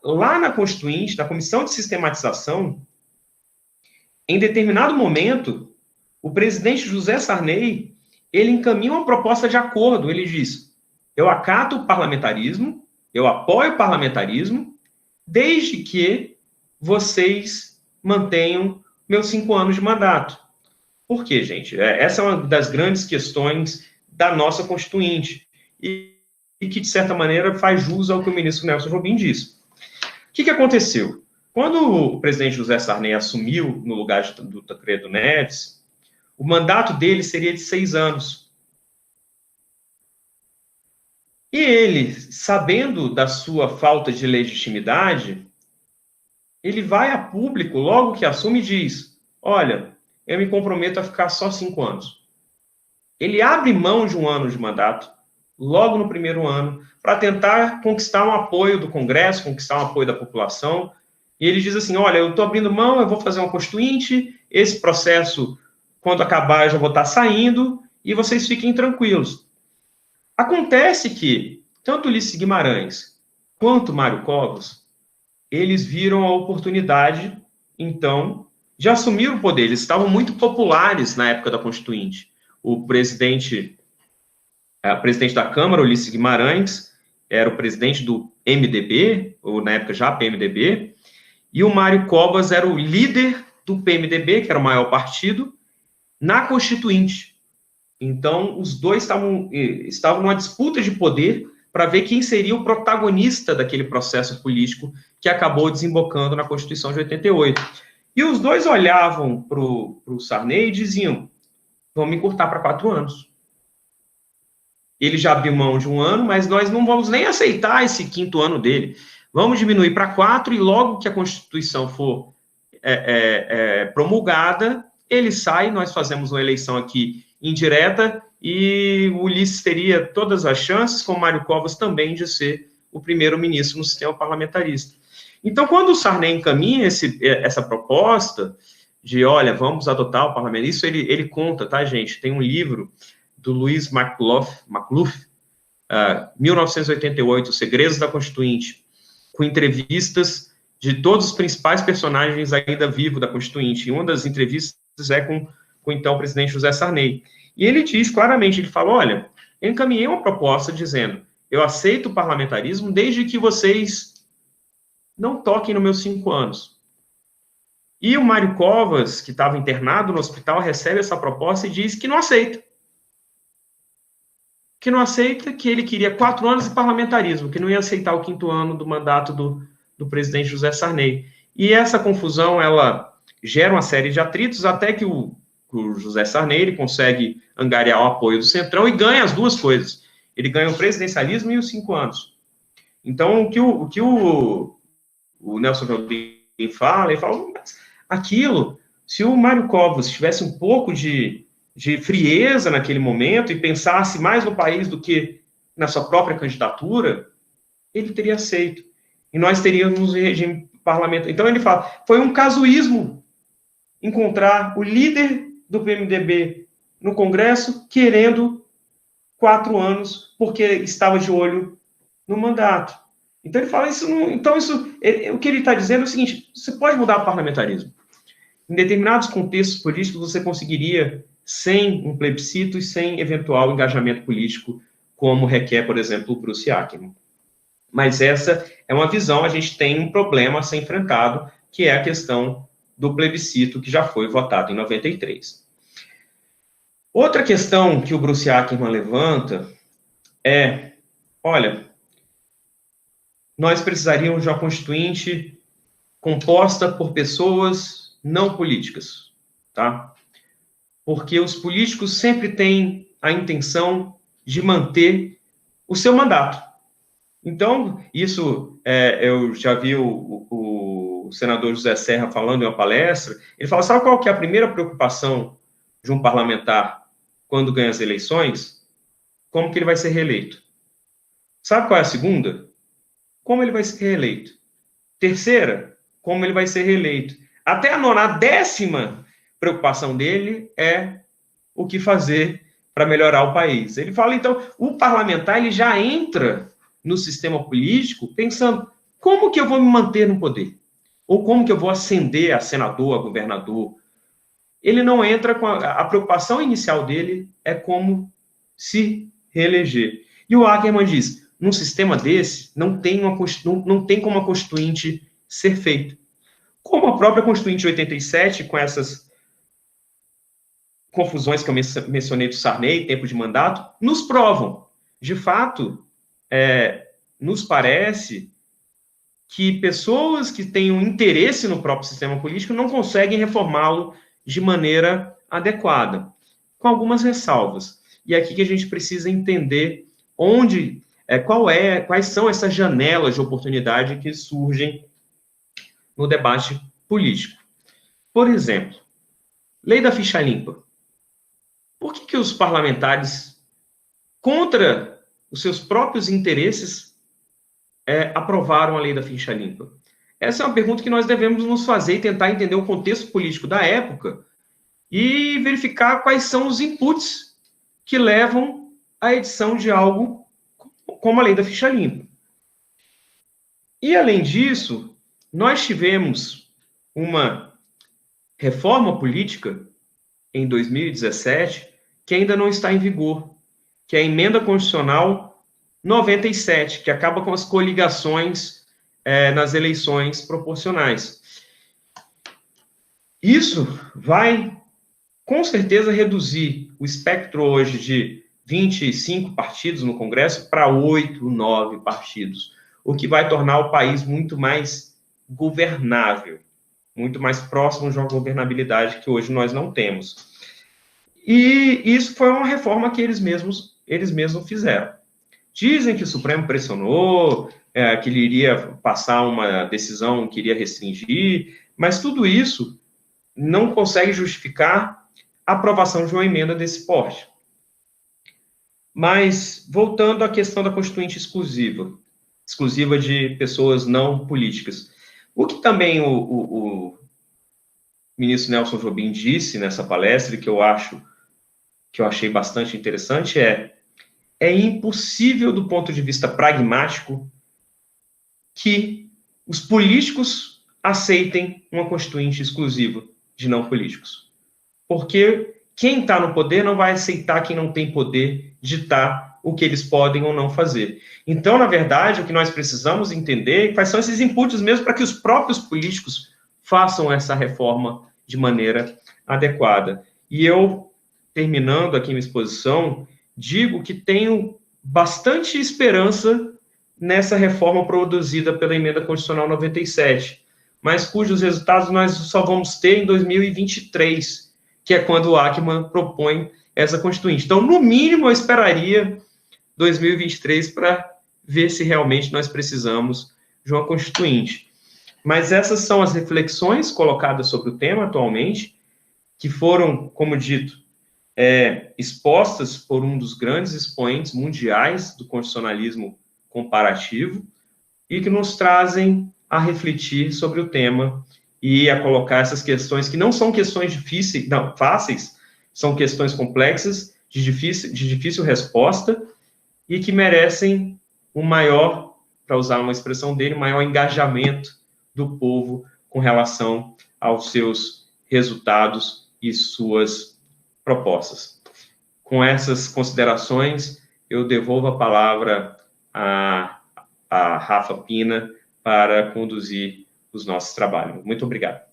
lá na Constituinte, na Comissão de Sistematização, em determinado momento, o presidente José Sarney, ele encaminha uma proposta de acordo, ele diz, eu acato o parlamentarismo, eu apoio o parlamentarismo, desde que vocês mantenham meus 5 anos de mandato. Por quê, gente? Essa é uma das grandes questões da nossa Constituinte, e que, de certa maneira, faz jus ao que o ministro Nelson Jobim disse. O que aconteceu? Quando o presidente José Sarney assumiu no lugar do Tancredo Neves, o mandato dele seria de 6 anos. E ele, sabendo da sua falta de legitimidade, ele vai a público, logo que assume, e diz, olha, eu me comprometo a ficar só 5 anos. Ele abre mão de 1 ano de mandato, logo no primeiro ano, para tentar conquistar um apoio do Congresso, conquistar um apoio da população. E ele diz assim, olha, eu estou abrindo mão, eu vou fazer uma constituinte, esse processo, quando acabar, eu já vou estar saindo, e vocês fiquem tranquilos. Acontece que, tanto Ulisses Guimarães quanto Mário Covas, eles viram a oportunidade, então, de assumir o poder. Eles estavam muito populares na época da Constituinte. O presidente da Câmara, Ulisses Guimarães, era o presidente do MDB, ou na época já PMDB, e o Mário Covas era o líder do PMDB, que era o maior partido, na Constituinte. Então, os dois estavam numa disputa de poder para ver quem seria o protagonista daquele processo político que acabou desembocando na Constituição de 88. E os dois olhavam para o Sarney e diziam, vamos encurtar para 4 anos. Ele já abriu mão de 1 ano, mas nós não vamos nem aceitar esse 5º ano dele. Vamos diminuir para 4 e logo que a Constituição for promulgada, ele sai, nós fazemos uma eleição aqui indireta e o Ulisses teria todas as chances, com Mário Covas também, de ser o primeiro-ministro no sistema parlamentarista. Então, quando o Sarney encaminha essa proposta de, olha, vamos adotar o parlamento, isso ele conta, tá, gente? Tem um livro do Luiz Macluff, 1988, Os Segredos da Constituinte, com entrevistas de todos os principais personagens ainda vivos da Constituinte. E uma das entrevistas é com então o presidente José Sarney. E ele diz claramente, ele fala, olha, eu encaminhei uma proposta dizendo, eu aceito o parlamentarismo desde que vocês não toquem nos meus 5 anos. E o Mário Covas, que estava internado no hospital, recebe essa proposta e diz que não aceita. Que não aceita, que ele queria 4 anos de parlamentarismo, que não ia aceitar o 5º ano do mandato do presidente José Sarney. E essa confusão, ela gera uma série de atritos, até que o José Sarney ele consegue angariar o apoio do Centrão e ganha as duas coisas. Ele ganha o presidencialismo e os 5 anos. Então, o que o Nelson Jobim fala, ele fala, aquilo, se o Mário Covas tivesse um pouco de frieza naquele momento e pensasse mais no país do que na sua própria candidatura, ele teria aceito. E nós teríamos um regime parlamentar. Então, ele fala, foi um casuísmo encontrar o líder do PMDB no Congresso querendo 4 anos porque estava de olho no mandato. Então, ele fala, o que ele está dizendo é o seguinte, você pode mudar o parlamentarismo. Em determinados contextos políticos, você conseguiria sem um plebiscito e sem eventual engajamento político, como requer, por exemplo, o Bruce Ackerman. Mas essa é uma visão, a gente tem um problema a ser enfrentado, que é a questão do plebiscito que já foi votado em 93. Outra questão que o Bruce Ackerman levanta é, olha, nós precisaríamos de uma constituinte composta por pessoas não políticas, tá? Porque os políticos sempre têm a intenção de manter o seu mandato. Então, isso, eu já vi o senador José Serra falando em uma palestra, ele fala, sabe qual que é a primeira preocupação de um parlamentar quando ganha as eleições? Como que ele vai ser reeleito. Sabe qual é a segunda? Como ele vai ser reeleito. Terceira, como ele vai ser reeleito. Até a 10ª preocupação dele é o que fazer para melhorar o país. Ele fala, então, o parlamentar ele já entra no sistema político pensando como que eu vou me manter no poder? Ou como que eu vou ascender a senador, a governador? Ele não entra com a preocupação inicial dele é como se reeleger. E o Ackermann diz, num sistema desse, não tem como a Constituinte ser feita. Como a própria Constituinte de 87, com essas confusões que eu mencionei do Sarney, tempo de mandato, nos provam. De fato, nos parece que pessoas que têm um interesse no próprio sistema político não conseguem reformá-lo de maneira adequada, com algumas ressalvas. E aqui que a gente precisa entender quais são essas janelas de oportunidade que surgem no debate político. Por exemplo, lei da ficha limpa. Por que os parlamentares, contra os seus próprios interesses, aprovaram a lei da ficha limpa? Essa é uma pergunta que nós devemos nos fazer e tentar entender o contexto político da época e verificar quais são os inputs que levam à edição de algo como a lei da ficha limpa. E, além disso, nós tivemos uma reforma política em 2017 que ainda não está em vigor, que é a Emenda Constitucional 97, que acaba com as coligações nas eleições proporcionais. Isso vai, com certeza, reduzir o espectro hoje de 25 partidos no Congresso para 8, 9 partidos, o que vai tornar o país muito mais governável, muito mais próximo de uma governabilidade que hoje nós não temos. E isso foi uma reforma que eles mesmos fizeram. Dizem que o Supremo pressionou, que ele iria passar uma decisão que iria restringir, mas tudo isso não consegue justificar a aprovação de uma emenda desse porte. Mas, voltando à questão da Constituinte exclusiva de pessoas não políticas. O que também o ministro Nelson Jobim disse nessa palestra, e que eu achei bastante interessante, é impossível, do ponto de vista pragmático, que os políticos aceitem uma Constituinte exclusiva de não políticos. Porque quem está no poder não vai aceitar quem não tem poder ditar o que eles podem ou não fazer. Então, na verdade, o que nós precisamos entender é quais são esses inputs mesmo para que os próprios políticos façam essa reforma de maneira adequada. E eu, terminando aqui minha exposição, digo que tenho bastante esperança nessa reforma produzida pela Emenda Constitucional 97, mas cujos resultados nós só vamos ter em 2023, que é quando o Ackermann propõe essa Constituinte. Então, no mínimo, eu esperaria 2023 para ver se realmente nós precisamos de uma Constituinte. Mas essas são as reflexões colocadas sobre o tema atualmente, que foram, como dito, expostas por um dos grandes expoentes mundiais do constitucionalismo comparativo e que nos trazem a refletir sobre o tema e a colocar essas questões que não são questões fáceis, são questões complexas, de difícil resposta e que merecem um maior, para usar uma expressão dele, um maior engajamento do povo com relação aos seus resultados e suas propostas. Com essas considerações, eu devolvo a palavra a Rafa Pina para conduzir os nossos trabalhos. Muito obrigado.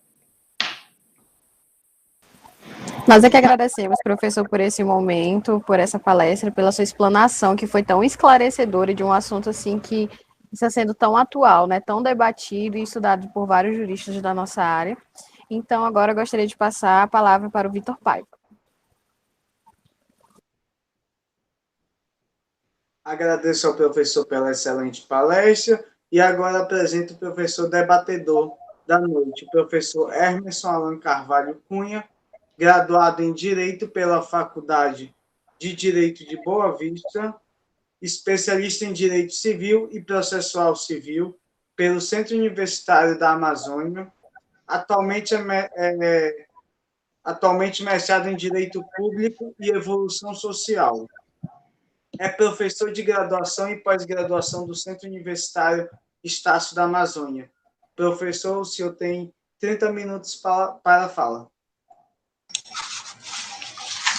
Nós é que agradecemos, professor, por esse momento, por essa palestra, pela sua explanação, que foi tão esclarecedora de um assunto assim que está sendo tão atual, né, tão debatido e estudado por vários juristas da nossa área. Então, agora eu gostaria de passar a palavra para o Vitor Paiva. Agradeço ao professor pela excelente palestra e agora apresento o professor debatedor da noite, o professor Hermerson Alan Carvalho Cunha, graduado em Direito pela Faculdade de Direito de Boa Vista, especialista em Direito Civil e Processual Civil pelo Centro Universitário da Amazônia, atualmente mestrado em Direito Público e Evolução Social. é professor de graduação e pós-graduação do Centro Universitário Estácio da Amazônia. Professor, o senhor tem 30 minutos para a fala.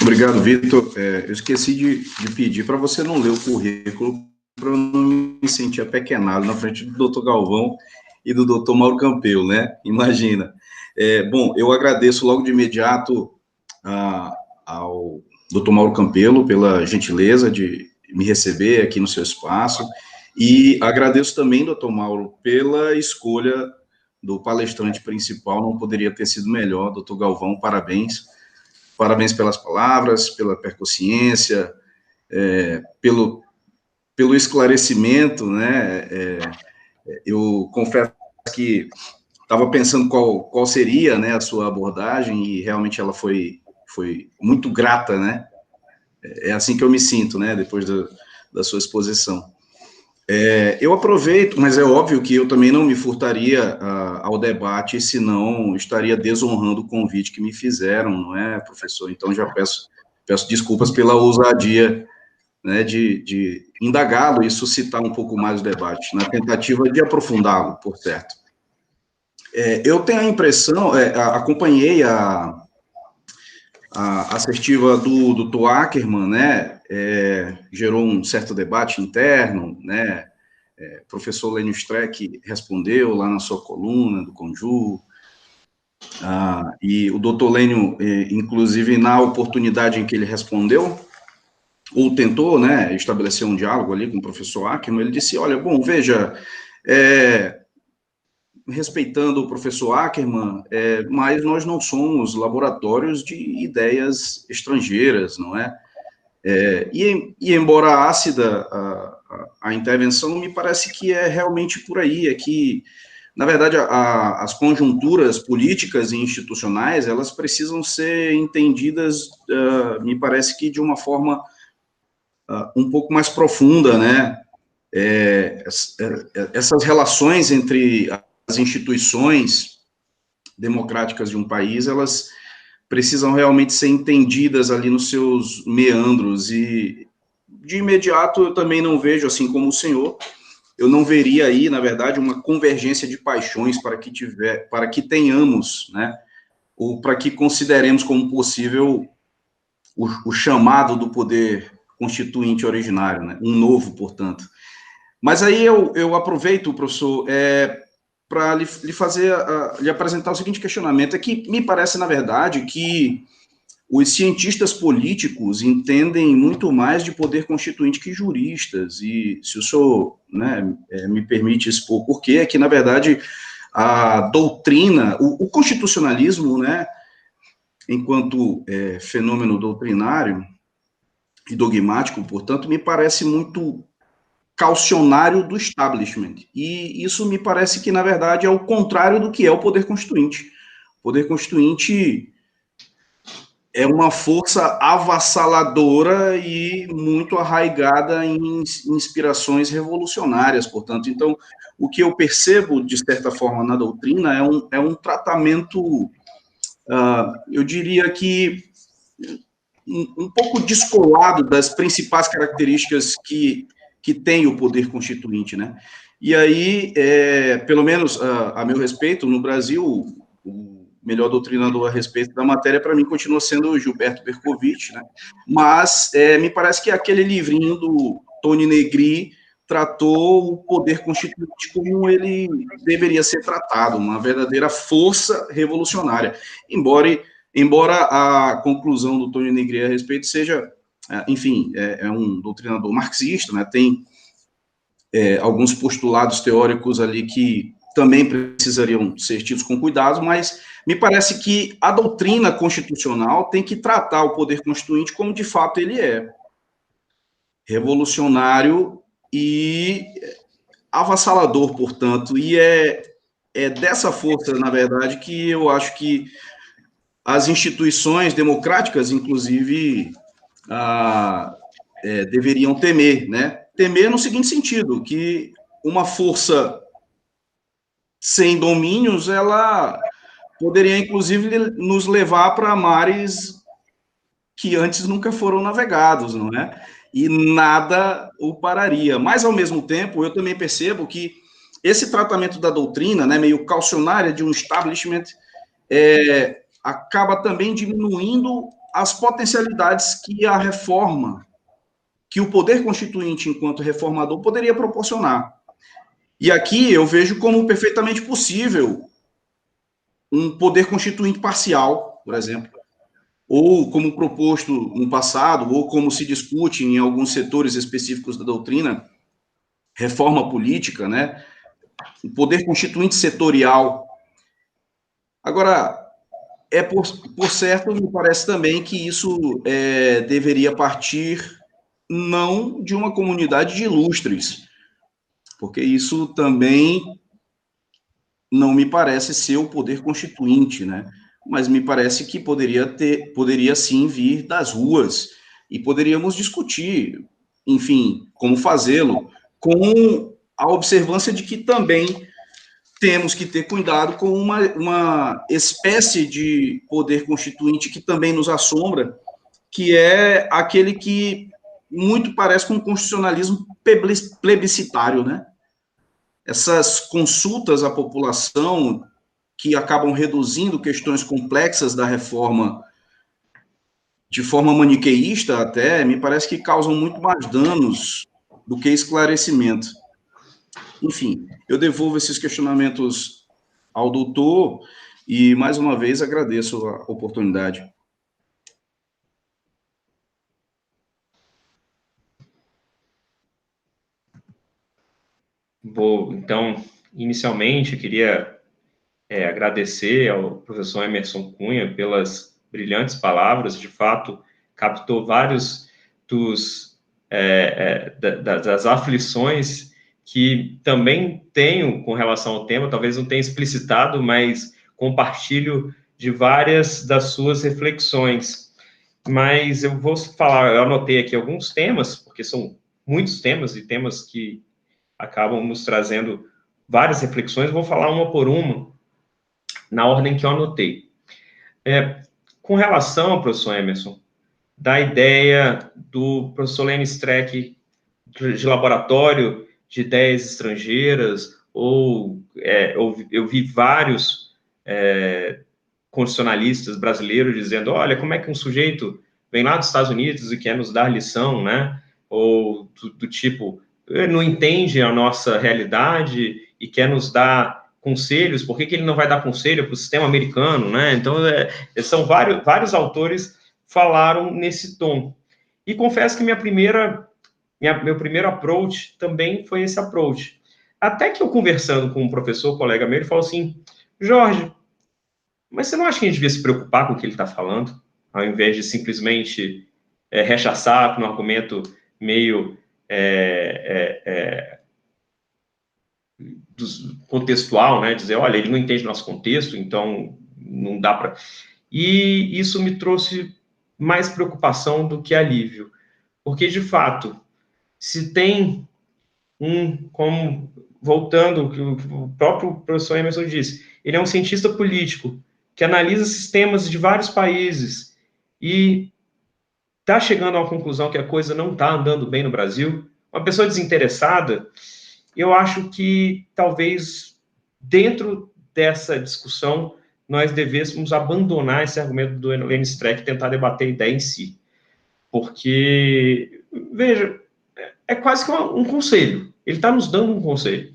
Obrigado, Vitor. Eu esqueci de pedir para você não ler o currículo, para eu não me sentir apequenado na frente do doutor Galvão e do doutor Mauro Campelo, né? Imagina. Bom, eu agradeço logo de imediato ao doutor Mauro Campelo pela gentileza de me receber aqui no seu espaço, e agradeço também, doutor Mauro, pela escolha do palestrante principal, não poderia ter sido melhor, doutor Galvão, parabéns. Parabéns pelas palavras, pela percussiência, pelo esclarecimento, né? Eu confesso que estava pensando qual seria, né, a sua abordagem, e realmente ela foi muito grata, né? É assim que eu me sinto, né, depois da sua exposição. Eu aproveito, mas é óbvio que eu também não me furtaria ao debate, senão estaria desonrando o convite que me fizeram, não é, professor? Então, já peço desculpas pela ousadia, né, de indagá-lo e suscitar um pouco mais o debate, na tentativa de aprofundá-lo, por certo. Eu tenho a impressão, acompanhei a assertiva do Dr. Ackerman, né, gerou um certo debate interno, né, professor Lênio Streck respondeu lá na sua coluna do Conjur, e o doutor Lênio, inclusive, na oportunidade em que ele respondeu, ou tentou, né, estabelecer um diálogo ali com o professor Ackerman, ele disse, olha, bom, veja, respeitando o professor Ackerman, mas nós não somos laboratórios de ideias estrangeiras, não é? E embora ácida a intervenção, me parece que é realmente por aí, é que, na verdade, as conjunturas políticas e institucionais, elas precisam ser entendidas, me parece que de uma forma um pouco mais profunda, né? Essas relações entre as instituições democráticas de um país, elas precisam realmente ser entendidas ali nos seus meandros, e de imediato eu também não vejo, assim como o senhor, eu não veria aí, na verdade, uma convergência de paixões para que tenhamos, né, ou para que consideremos como possível o chamado do poder constituinte originário, né, um novo, portanto. Mas aí eu aproveito, professor, para lhe apresentar o seguinte questionamento, é que me parece, na verdade, que os cientistas políticos entendem muito mais de poder constituinte que juristas, e se o senhor, né, me permite expor por quê, é que, na verdade, a doutrina, o constitucionalismo, né, enquanto fenômeno doutrinário e dogmático, portanto, me parece muito caucionário do establishment, e isso me parece que, na verdade, é o contrário do que é o poder constituinte. O poder constituinte é uma força avassaladora e muito arraigada em inspirações revolucionárias, portanto. Então, o que eu percebo, de certa forma, na doutrina é um tratamento, eu diria que um pouco descolado das principais características que tem o poder constituinte, né? E aí, pelo menos a meu respeito, no Brasil, o melhor doutrinador a respeito da matéria, para mim, continua sendo o Gilberto Bercovitch, né? Mas me parece que aquele livrinho do Tony Negri tratou o poder constituinte como ele deveria ser tratado, uma verdadeira força revolucionária, embora a conclusão do Tony Negri a respeito seja, enfim, é um doutrinador marxista, né, tem alguns postulados teóricos ali que também precisariam ser tidos com cuidado, mas me parece que a doutrina constitucional tem que tratar o poder constituinte como de fato ele é, revolucionário e avassalador, portanto, e é dessa força, na verdade, que eu acho que as instituições democráticas, inclusive, deveriam temer, né? Temer no seguinte sentido, que uma força sem domínios, ela poderia, inclusive, nos levar para mares que antes nunca foram navegados, não é? E nada o pararia. Mas, ao mesmo tempo, eu também percebo que esse tratamento da doutrina, né, meio calcionária de um establishment, acaba também diminuindo as potencialidades que a reforma, que o poder constituinte, enquanto reformador, poderia proporcionar. E aqui eu vejo como perfeitamente possível um poder constituinte parcial, por exemplo, ou como proposto no passado, ou como se discute em alguns setores específicos da doutrina, reforma política, né? O poder constituinte setorial. Agora, por certo, me parece também que isso deveria partir não de uma comunidade de ilustres, porque isso também não me parece ser o poder constituinte, né? Mas me parece que poderia sim vir das ruas, e poderíamos discutir, enfim, como fazê-lo, com a observância de que também temos que ter cuidado com uma espécie de poder constituinte que também nos assombra, que é aquele que muito parece com um constitucionalismo plebiscitário, né? Essas consultas à população que acabam reduzindo questões complexas da reforma de forma maniqueísta até, me parece que causam muito mais danos do que esclarecimento. Enfim, eu devolvo esses questionamentos ao doutor e, mais uma vez, agradeço a oportunidade. Então, inicialmente, eu queria agradecer ao professor Emerson Cunha pelas brilhantes palavras. De fato, captou vários das aflições que também tenho com relação ao tema, talvez não tenha explicitado, mas compartilho de várias das suas reflexões. Mas eu vou falar, eu anotei aqui alguns temas, porque são muitos temas, e temas que acabam nos trazendo várias reflexões. Vou falar uma por uma, na ordem que eu anotei. Com relação ao professor Emerson, da ideia do professor Lênin Streck de laboratório de ideias estrangeiras, eu vi vários constitucionalistas brasileiros dizendo, olha, como é que um sujeito vem lá dos Estados Unidos e quer nos dar lição, né? Ou do tipo, não entende a nossa realidade e quer nos dar conselhos, por que ele não vai dar conselho para o sistema americano, né? Então, são vários autores falaram nesse tom. E confesso que meu primeiro approach também foi esse approach. Até que eu, conversando com um professor, colega meu, ele falou assim, Jorge, mas você não acha que a gente devia se preocupar com o que ele está falando, ao invés de simplesmente rechaçar com um argumento meio contextual, né? Dizer, olha, ele não entende nosso contexto, então não dá para... E isso me trouxe mais preocupação do que alívio, porque, de fato, se tem voltando, o próprio professor Emerson disse, ele é um cientista político que analisa sistemas de vários países e está chegando a uma conclusão que a coisa não está andando bem no Brasil, uma pessoa desinteressada, eu acho que talvez dentro dessa discussão nós devêssemos abandonar esse argumento do Lênin Streck e tentar debater a ideia em si. Porque, veja, é quase que um conselho. Ele está nos dando um conselho.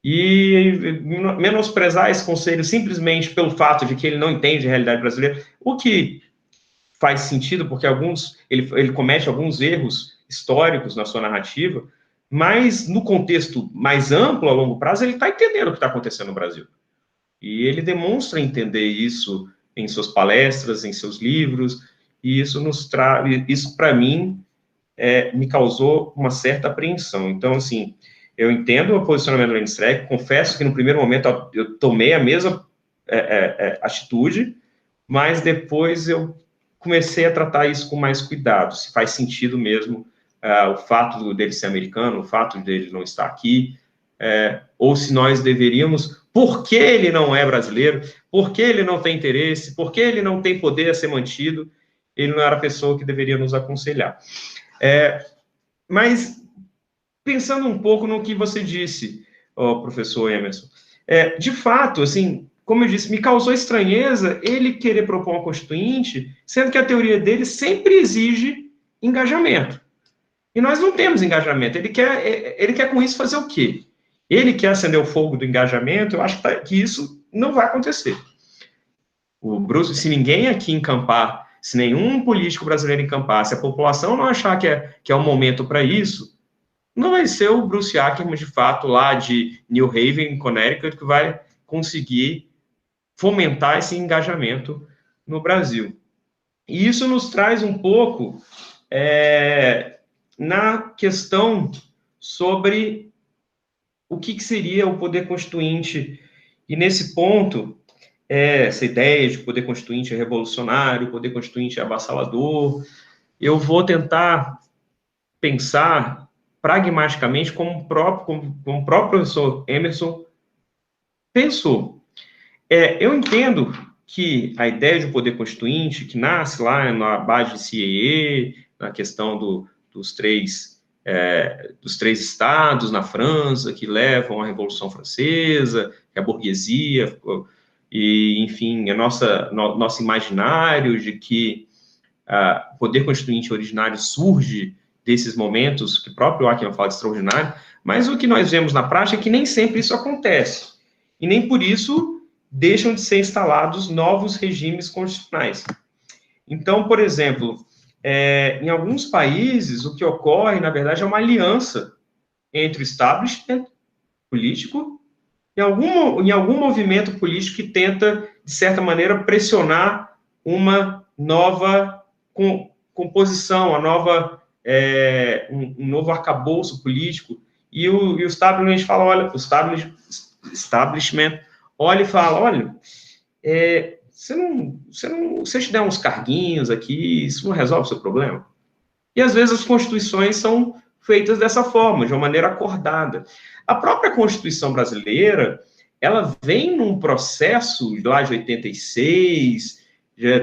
E menosprezar esse conselho simplesmente pelo fato de que ele não entende a realidade brasileira, o que faz sentido, porque ele comete alguns erros históricos na sua narrativa, mas no contexto mais amplo, a longo prazo, ele está entendendo o que está acontecendo no Brasil. E ele demonstra entender isso em suas palestras, em seus livros, e isso para mim, me causou uma certa apreensão. Então, assim, eu entendo o posicionamento do Lênin Streck, confesso que no primeiro momento eu tomei a mesma atitude, mas depois eu comecei a tratar isso com mais cuidado, se faz sentido mesmo o fato dele ser americano, o fato dele não estar aqui, ou se nós deveríamos, por que ele não é brasileiro, por que ele não tem interesse, por que ele não tem poder a ser mantido, ele não era a pessoa que deveria nos aconselhar. Mas, pensando um pouco no que você disse, professor Emerson, de fato, assim, como eu disse, me causou estranheza ele querer propor uma constituinte, sendo que a teoria dele sempre exige engajamento. E nós não temos engajamento. Ele quer com isso fazer o quê? Ele quer acender o fogo do engajamento. Eu acho que isso não vai acontecer. O Bruce, se ninguém aqui encampar, se nenhum político brasileiro encampar, se a população não achar que é o momento para isso, não vai ser o Bruce Ackerman, de fato, lá de New Haven, Connecticut, que vai conseguir fomentar esse engajamento no Brasil. E isso nos traz um pouco na questão sobre o que seria o poder constituinte. E nesse ponto, essa ideia de poder constituinte revolucionário, poder constituinte avassalador, eu vou tentar pensar pragmaticamente como o próprio professor Emerson pensou. Eu entendo que a ideia de poder constituinte, que nasce lá na base de CEE, na questão dos três estados na França, que levam à Revolução Francesa, que a burguesia, e, enfim, nosso imaginário de que o poder constituinte originário surge desses momentos, que o próprio Ackerman fala de extraordinário, mas o que nós vemos na prática é que nem sempre isso acontece, e nem por isso deixam de ser instalados novos regimes constitucionais. Então, por exemplo, em alguns países, o que ocorre, na verdade, é uma aliança entre o establishment político e em algum movimento político que tenta, de certa maneira, pressionar uma nova composição, um novo arcabouço político. E o establishment fala, olha, olha e fala, olha, se eu te der uns carguinhos aqui, isso não resolve o seu problema. E, às vezes, as constituições são feitas dessa forma, de uma maneira acordada. A própria Constituição brasileira, ela vem num processo lá de 86,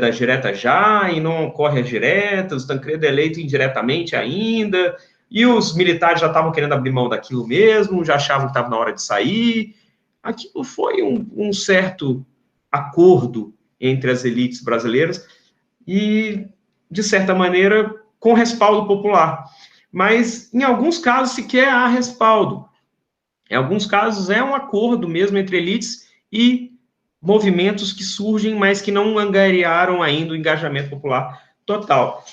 das diretas já, e não ocorre as diretas, o Tancredo é eleito indiretamente ainda, e os militares já estavam querendo abrir mão daquilo mesmo, já achavam que estava na hora de sair. Aquilo foi um certo acordo entre as elites brasileiras e, de certa maneira, com respaldo popular. Mas, em alguns casos, sequer há respaldo. Em alguns casos, é um acordo mesmo entre elites e movimentos que surgem, mas que não angariaram ainda o engajamento popular total.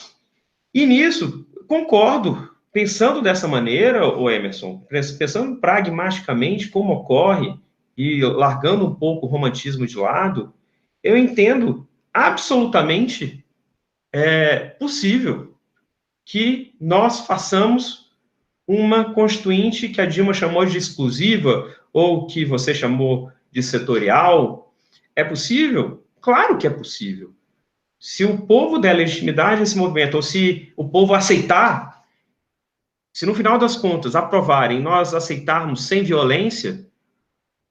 E nisso, concordo, pensando dessa maneira, Emerson, pensando pragmaticamente como ocorre, e largando um pouco o romantismo de lado, eu entendo absolutamente possível que nós façamos uma constituinte que a Dilma chamou de exclusiva, ou que você chamou de setorial. É possível? Claro que é possível. Se o povo der legitimidade a esse movimento, ou se o povo aceitar, se no final das contas aprovarem, nós aceitarmos sem violência,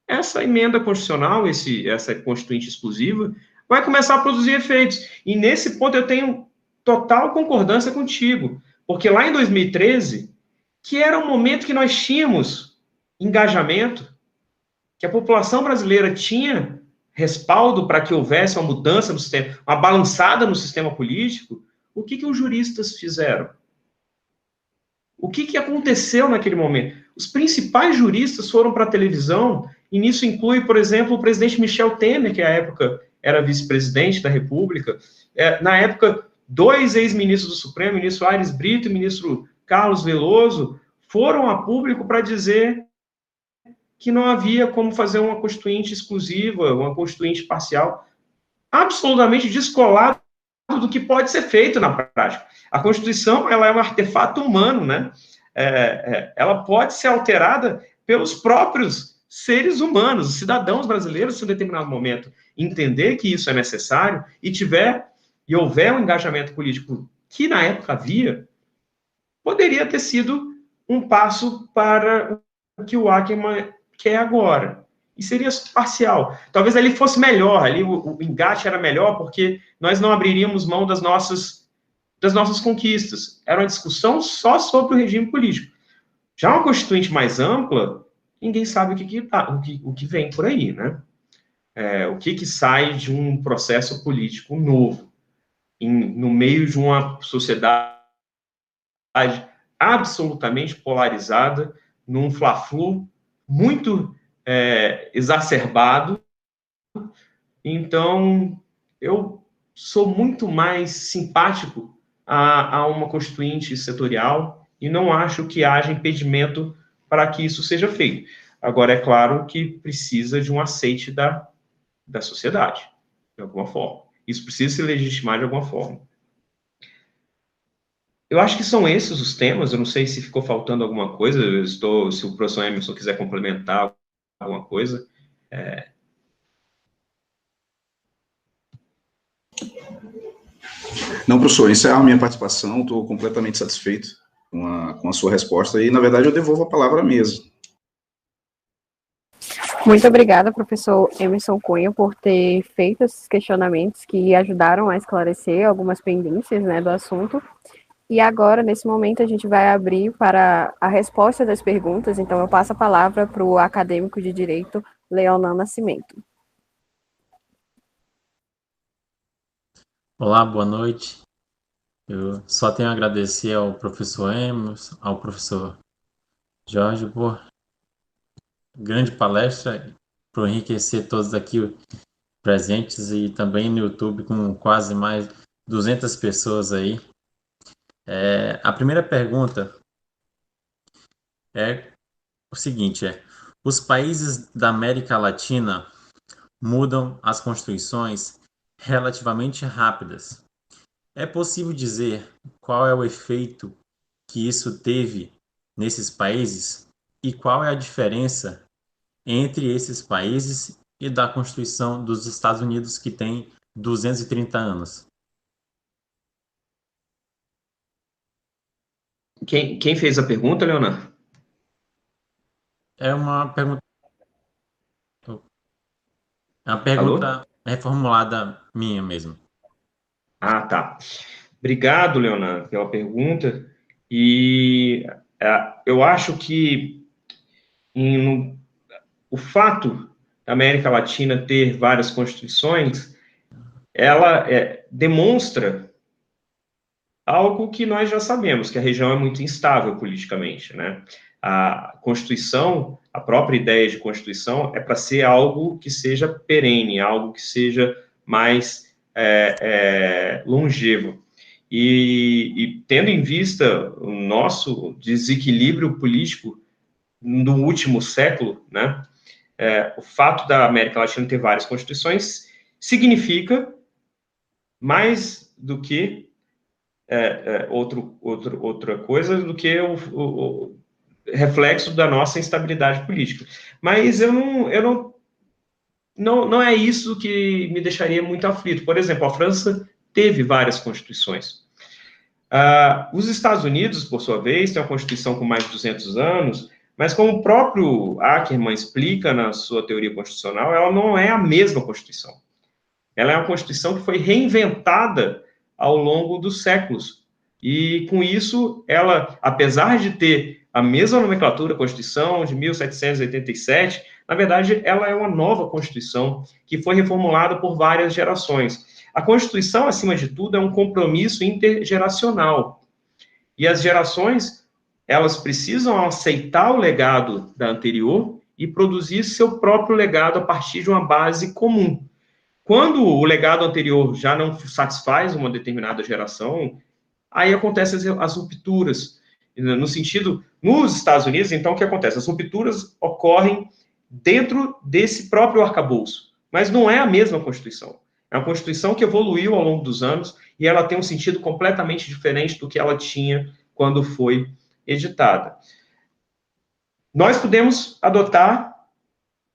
essa emenda constitucional, essa constituinte exclusiva, vai começar a produzir efeitos. E nesse ponto eu tenho total concordância contigo, porque lá em 2013, que era um momento que nós tínhamos engajamento, que a população brasileira tinha respaldo para que houvesse uma mudança no sistema, uma balançada no sistema político, o que os juristas fizeram? O que aconteceu naquele momento? Os principais juristas foram para a televisão, e nisso inclui, por exemplo, o presidente Michel Temer, que à época era vice-presidente da República. Na época, 2 ex-ministros do Supremo, o ministro Aires Brito e o ministro Carlos Veloso, foram a público para dizer que não havia como fazer uma constituinte exclusiva, uma constituinte parcial, absolutamente descolado do que pode ser feito na prática. A Constituição, ela é um artefato humano, né? Ela pode ser alterada pelos próprios seres humanos, os cidadãos brasileiros, se em determinado momento entender que isso é necessário e houver um engajamento político que na época havia, poderia ter sido um passo para o que o Ackerman quer agora. e seria parcial. Talvez ali fosse melhor, ali o engate era melhor, porque nós não abriríamos mão das nossas conquistas. Era uma discussão só sobre o regime político. Já uma constituinte mais ampla, ninguém sabe o que vem por aí, né? O que sai de um processo político novo, no meio de uma sociedade absolutamente polarizada, num fla-flu muito exacerbado. Então, eu sou muito mais simpático a uma constituinte setorial e não acho que haja impedimento para que isso seja feito. Agora, é claro que precisa de um aceite da sociedade, de alguma forma. Isso precisa se legitimar de alguma forma. Eu acho que são esses os temas, eu não sei se ficou faltando alguma coisa, se o professor Emerson quiser complementar alguma coisa. Não, professor, encerro a minha participação, estou completamente satisfeito com a sua resposta, e, na verdade, eu devolvo a palavra à mesa. Muito obrigada, professor Emerson Cunha, por ter feito esses questionamentos que ajudaram a esclarecer algumas pendências, né, do assunto. E agora, nesse momento, a gente vai abrir para a resposta das perguntas, então eu passo a palavra para o acadêmico de Direito, Leonan Nascimento. Olá, boa noite. Eu só tenho a agradecer ao professor Emerson, ao professor Jorge por grande palestra, por enriquecer todos aqui presentes e também no YouTube com quase mais 200 pessoas aí. A primeira pergunta é o seguinte, os países da América Latina mudam as constituições relativamente rápidas. É possível dizer qual é o efeito que isso teve nesses países e qual é a diferença entre esses países e da Constituição dos Estados Unidos, que tem 230 anos? Quem fez a pergunta, Leonardo? É uma pergunta reformulada minha mesmo. Ah, tá. Obrigado, Leonardo, pela pergunta. E eu acho que o fato da América Latina ter várias constituições, ela demonstra algo que nós já sabemos, que a região é muito instável politicamente, né? A Constituição, a própria ideia de Constituição é para ser algo que seja perene, algo que seja mais longevo. E tendo em vista o nosso desequilíbrio político no último século, né, o fato da América Latina ter várias constituições significa mais do que outra coisa do que o reflexo da nossa instabilidade política. Mas não é isso que me deixaria muito aflito. Por exemplo, a França teve várias constituições. Os Estados Unidos, por sua vez, têm uma constituição com mais de 200 anos, mas como o próprio Ackermann explica na sua teoria constitucional, ela não é a mesma constituição. Ela é uma constituição que foi reinventada ao longo dos séculos. E, com isso, ela, apesar de ter a mesma nomenclatura, Constituição de 1787, na verdade, ela é uma nova Constituição que foi reformulada por várias gerações. A Constituição, acima de tudo, é um compromisso intergeracional. E as gerações, elas precisam aceitar o legado da anterior e produzir seu próprio legado a partir de uma base comum. Quando o legado anterior já não satisfaz uma determinada geração, aí acontecem as rupturas. No sentido, nos Estados Unidos, então, o que acontece? As rupturas ocorrem dentro desse próprio arcabouço, mas não é a mesma Constituição. É uma Constituição que evoluiu ao longo dos anos e ela tem um sentido completamente diferente do que ela tinha quando foi editada. Nós podemos adotar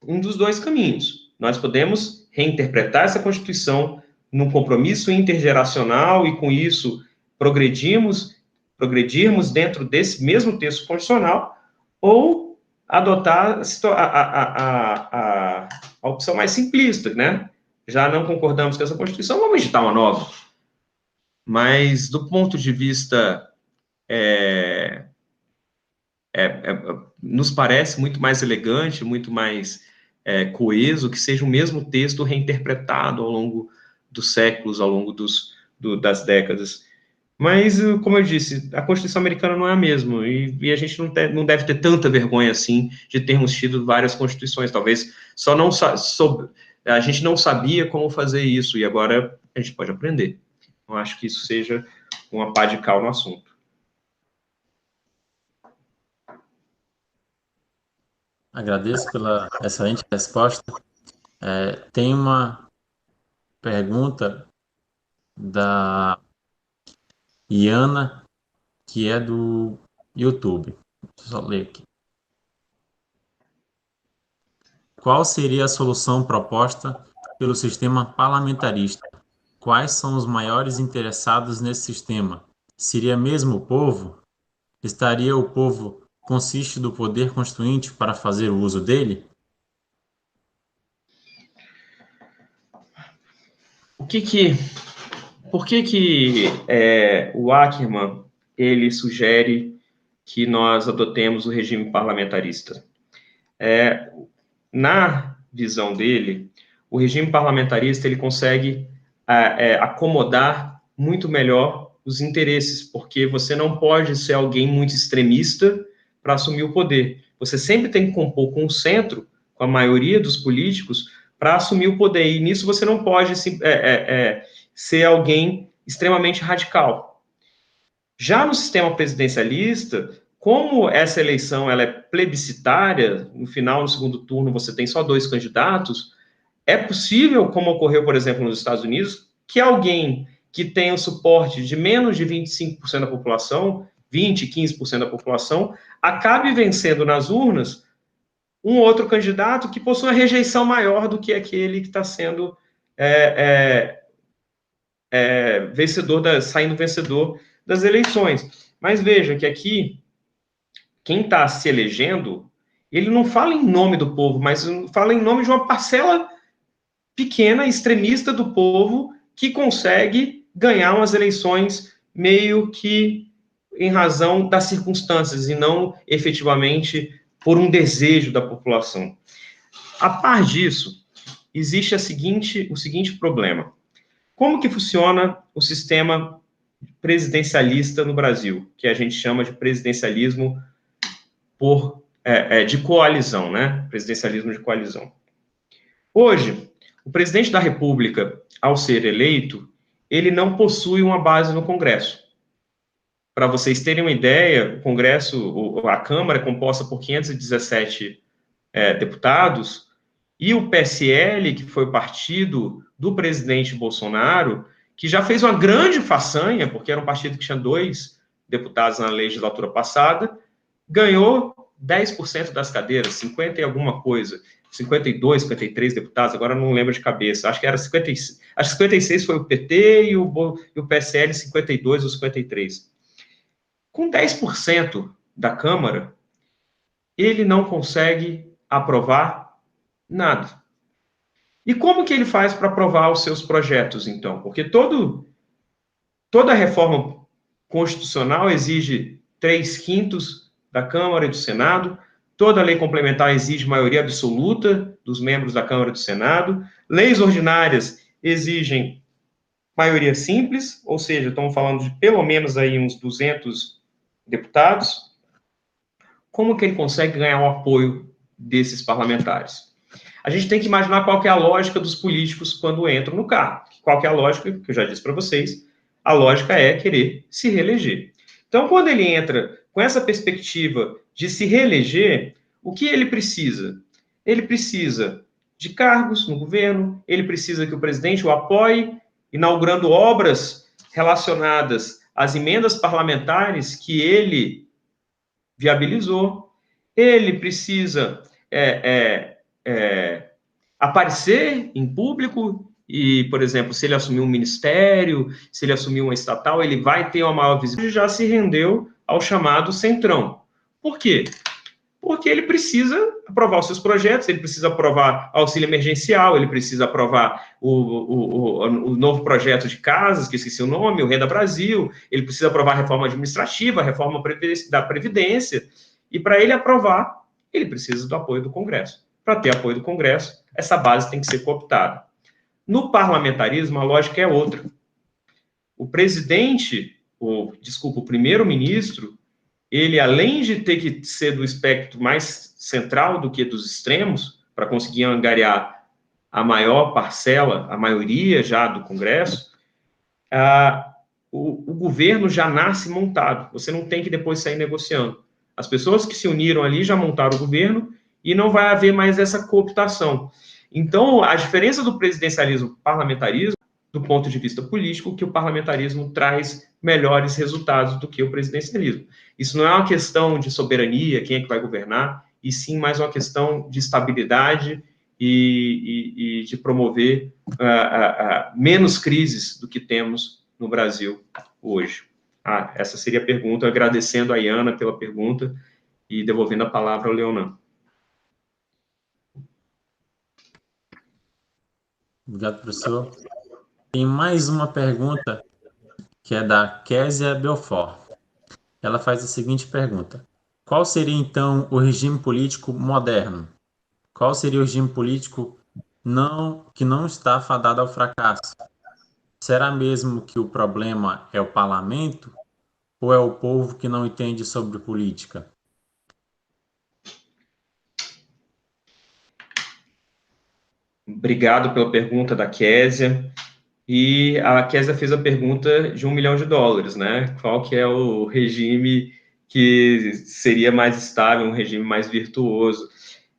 um dos dois caminhos. Nós podemos reinterpretar essa Constituição num compromisso intergeracional e, com isso, progredirmos dentro desse mesmo texto constitucional, ou adotar a opção mais simplista, né? Já não concordamos com essa Constituição, vamos editar uma nova. Mas, do ponto de vista, nos parece muito mais elegante, muito mais coeso, que seja o mesmo texto reinterpretado ao longo dos séculos, ao longo das décadas. Mas, como eu disse, a Constituição americana não é a mesma, e a gente não deve ter tanta vergonha, assim, de termos tido várias Constituições. Talvez só não a gente não sabia como fazer isso, e agora a gente pode aprender. Não acho que isso seja uma pá de cal no assunto. Agradeço pela excelente resposta. Tem uma pergunta da Iana, que é do YouTube. Deixa eu só ler aqui. Qual seria a solução proposta pelo sistema parlamentarista? Quais são os maiores interessados nesse sistema? Seria mesmo o povo? Estaria o povo consiste do poder constituinte para fazer o uso dele? Por que o Ackermann, ele sugere que nós adotemos o regime parlamentarista? Na visão dele, o regime parlamentarista ele consegue acomodar muito melhor os interesses, porque você não pode ser alguém muito extremista para assumir o poder. Você sempre tem que compor com o centro, com a maioria dos políticos, para assumir o poder, e nisso você não pode ser alguém extremamente radical. Já no sistema presidencialista, como essa eleição ela é plebiscitária, no final, no segundo turno, você tem só 2 candidatos, é possível, como ocorreu, por exemplo, nos Estados Unidos, que alguém que tenha o suporte de menos de 25% da população, 20%, 15% da população, acabe vencendo nas urnas um outro candidato que possui uma rejeição maior do que aquele que está sendo saindo vencedor das eleições. Mas veja que aqui, quem está se elegendo, ele não fala em nome do povo, mas fala em nome de uma parcela pequena, extremista do povo, que consegue ganhar umas eleições meio que em razão das circunstâncias e não efetivamente por um desejo da população. A par disso, existe o seguinte problema. Como que funciona o sistema presidencialista no Brasil, que a gente chama de presidencialismo de coalizão, né? Presidencialismo de coalizão. Hoje, o presidente da República, ao ser eleito, ele não possui uma base no Congresso. Para vocês terem uma ideia, o Congresso, a Câmara é composta por 517 deputados, e o PSL, que foi o partido do presidente Bolsonaro, que já fez uma grande façanha, porque era um partido que tinha 2 deputados na legislatura passada, ganhou 10% das cadeiras, 50 e alguma coisa, 52, 53 deputados, agora não lembro de cabeça, acho que era 56, acho que 56 foi o PT e o PSL 52 ou 53. Com 10% da Câmara, ele não consegue aprovar nada. E como que ele faz para aprovar os seus projetos, então? Porque toda reforma constitucional exige 3/5 da Câmara e do Senado, toda lei complementar exige maioria absoluta dos membros da Câmara e do Senado, leis ordinárias exigem maioria simples, ou seja, estamos falando de pelo menos aí uns 200 deputados. Como que ele consegue ganhar o apoio desses parlamentares? A gente tem que imaginar qual que é a lógica dos políticos quando entram no cargo. Qual que é a lógica, que eu já disse para vocês, a lógica é querer se reeleger. Então, quando ele entra com essa perspectiva de se reeleger, o que ele precisa? Ele precisa de cargos no governo, ele precisa que o presidente o apoie, inaugurando obras relacionadas às emendas parlamentares que ele viabilizou, ele precisa aparecer em público e, por exemplo, se ele assumir um ministério, se ele assumir uma estatal, ele vai ter uma maior visibilidade. Já se rendeu ao chamado centrão. Por quê? porque ele precisa aprovar os seus projetos, ele precisa aprovar auxílio emergencial, ele precisa aprovar o novo projeto de casas, que esqueci o nome, o Renda Brasil, ele precisa aprovar a reforma administrativa, a reforma da Previdência, e para ele aprovar, ele precisa do apoio do Congresso. Para ter apoio do Congresso, essa base tem que ser cooptada. No parlamentarismo, a lógica é outra. O primeiro-ministro, ele, além de ter que ser do espectro mais central do que dos extremos, para conseguir angariar a maior parcela, a maioria já do Congresso, o governo já nasce montado. Você não tem que depois sair negociando. As pessoas que se uniram ali já montaram o governo e não vai haver mais essa cooptação. Então, a diferença do presidencialismo e parlamentarismo, do ponto de vista político, que o parlamentarismo traz melhores resultados do que o presidencialismo. Isso não é uma questão de soberania, quem é que vai governar, e sim mais uma questão de estabilidade e de promover menos crises do que temos no Brasil hoje. Essa seria a pergunta, agradecendo a Iana pela pergunta e devolvendo a palavra ao Leonan. Obrigado, professor. Tem mais uma pergunta, que é da Késia Belfort. Ela faz a seguinte pergunta: qual seria, então, o regime político moderno? Qual seria o regime político que não está fadado ao fracasso? Será mesmo que o problema é o parlamento ou é o povo que não entende sobre política? Obrigado pela pergunta da Késia. E a Késia fez a pergunta de $1 milhão, né? Qual que é o regime que seria mais estável, um regime mais virtuoso?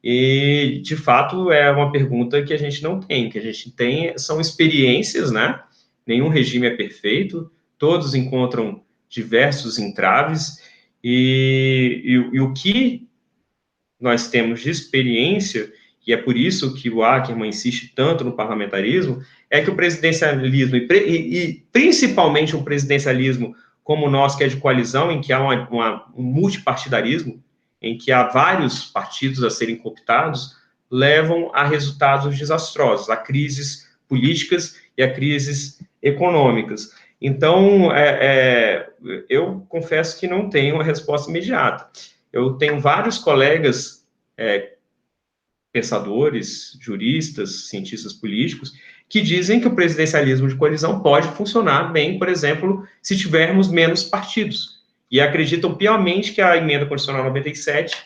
E, de fato, é uma pergunta que a gente não tem. Que a gente tem são experiências, né? Nenhum regime é perfeito, todos encontram diversos entraves, e o que nós temos de experiência, e é por isso que o Ackermann insiste tanto no parlamentarismo, é que o presidencialismo, e principalmente o presidencialismo como o nosso, que é de coalizão, em que há um multipartidarismo, em que há vários partidos a serem cooptados, levam a resultados desastrosos, a crises políticas e a crises econômicas. Então, eu confesso que não tenho uma resposta imediata. Eu tenho vários colegas pensadores, juristas, cientistas políticos, que dizem que o presidencialismo de coalizão pode funcionar bem, por exemplo, se tivermos menos partidos. E acreditam piamente que a emenda constitucional 97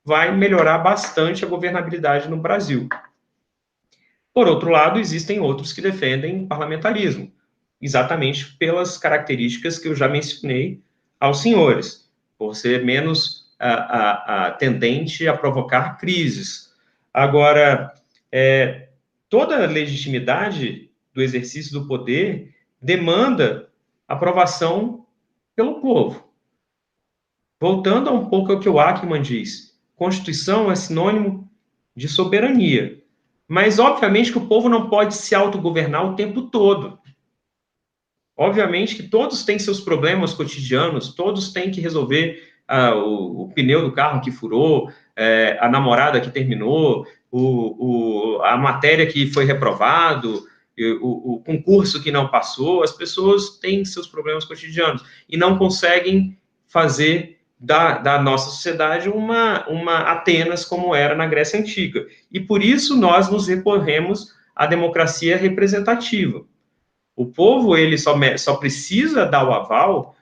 vai melhorar bastante a governabilidade no Brasil. Por outro lado, existem outros que defendem parlamentarismo, exatamente pelas características que eu já mencionei aos senhores, por ser menos tendente a provocar crises. Agora, toda a legitimidade do exercício do poder demanda aprovação pelo povo. Voltando um pouco ao que o Ackermann diz, Constituição é sinônimo de soberania, mas, obviamente, que o povo não pode se autogovernar o tempo todo. Obviamente que todos têm seus problemas cotidianos, todos têm que resolver o pneu do carro que furou, a namorada que terminou, a matéria que foi reprovado, o concurso que não passou. As pessoas têm seus problemas cotidianos e não conseguem fazer da nossa sociedade uma Atenas como era na Grécia Antiga. E por isso nós nos recorremos à democracia representativa. O povo, ele só precisa dar o aval,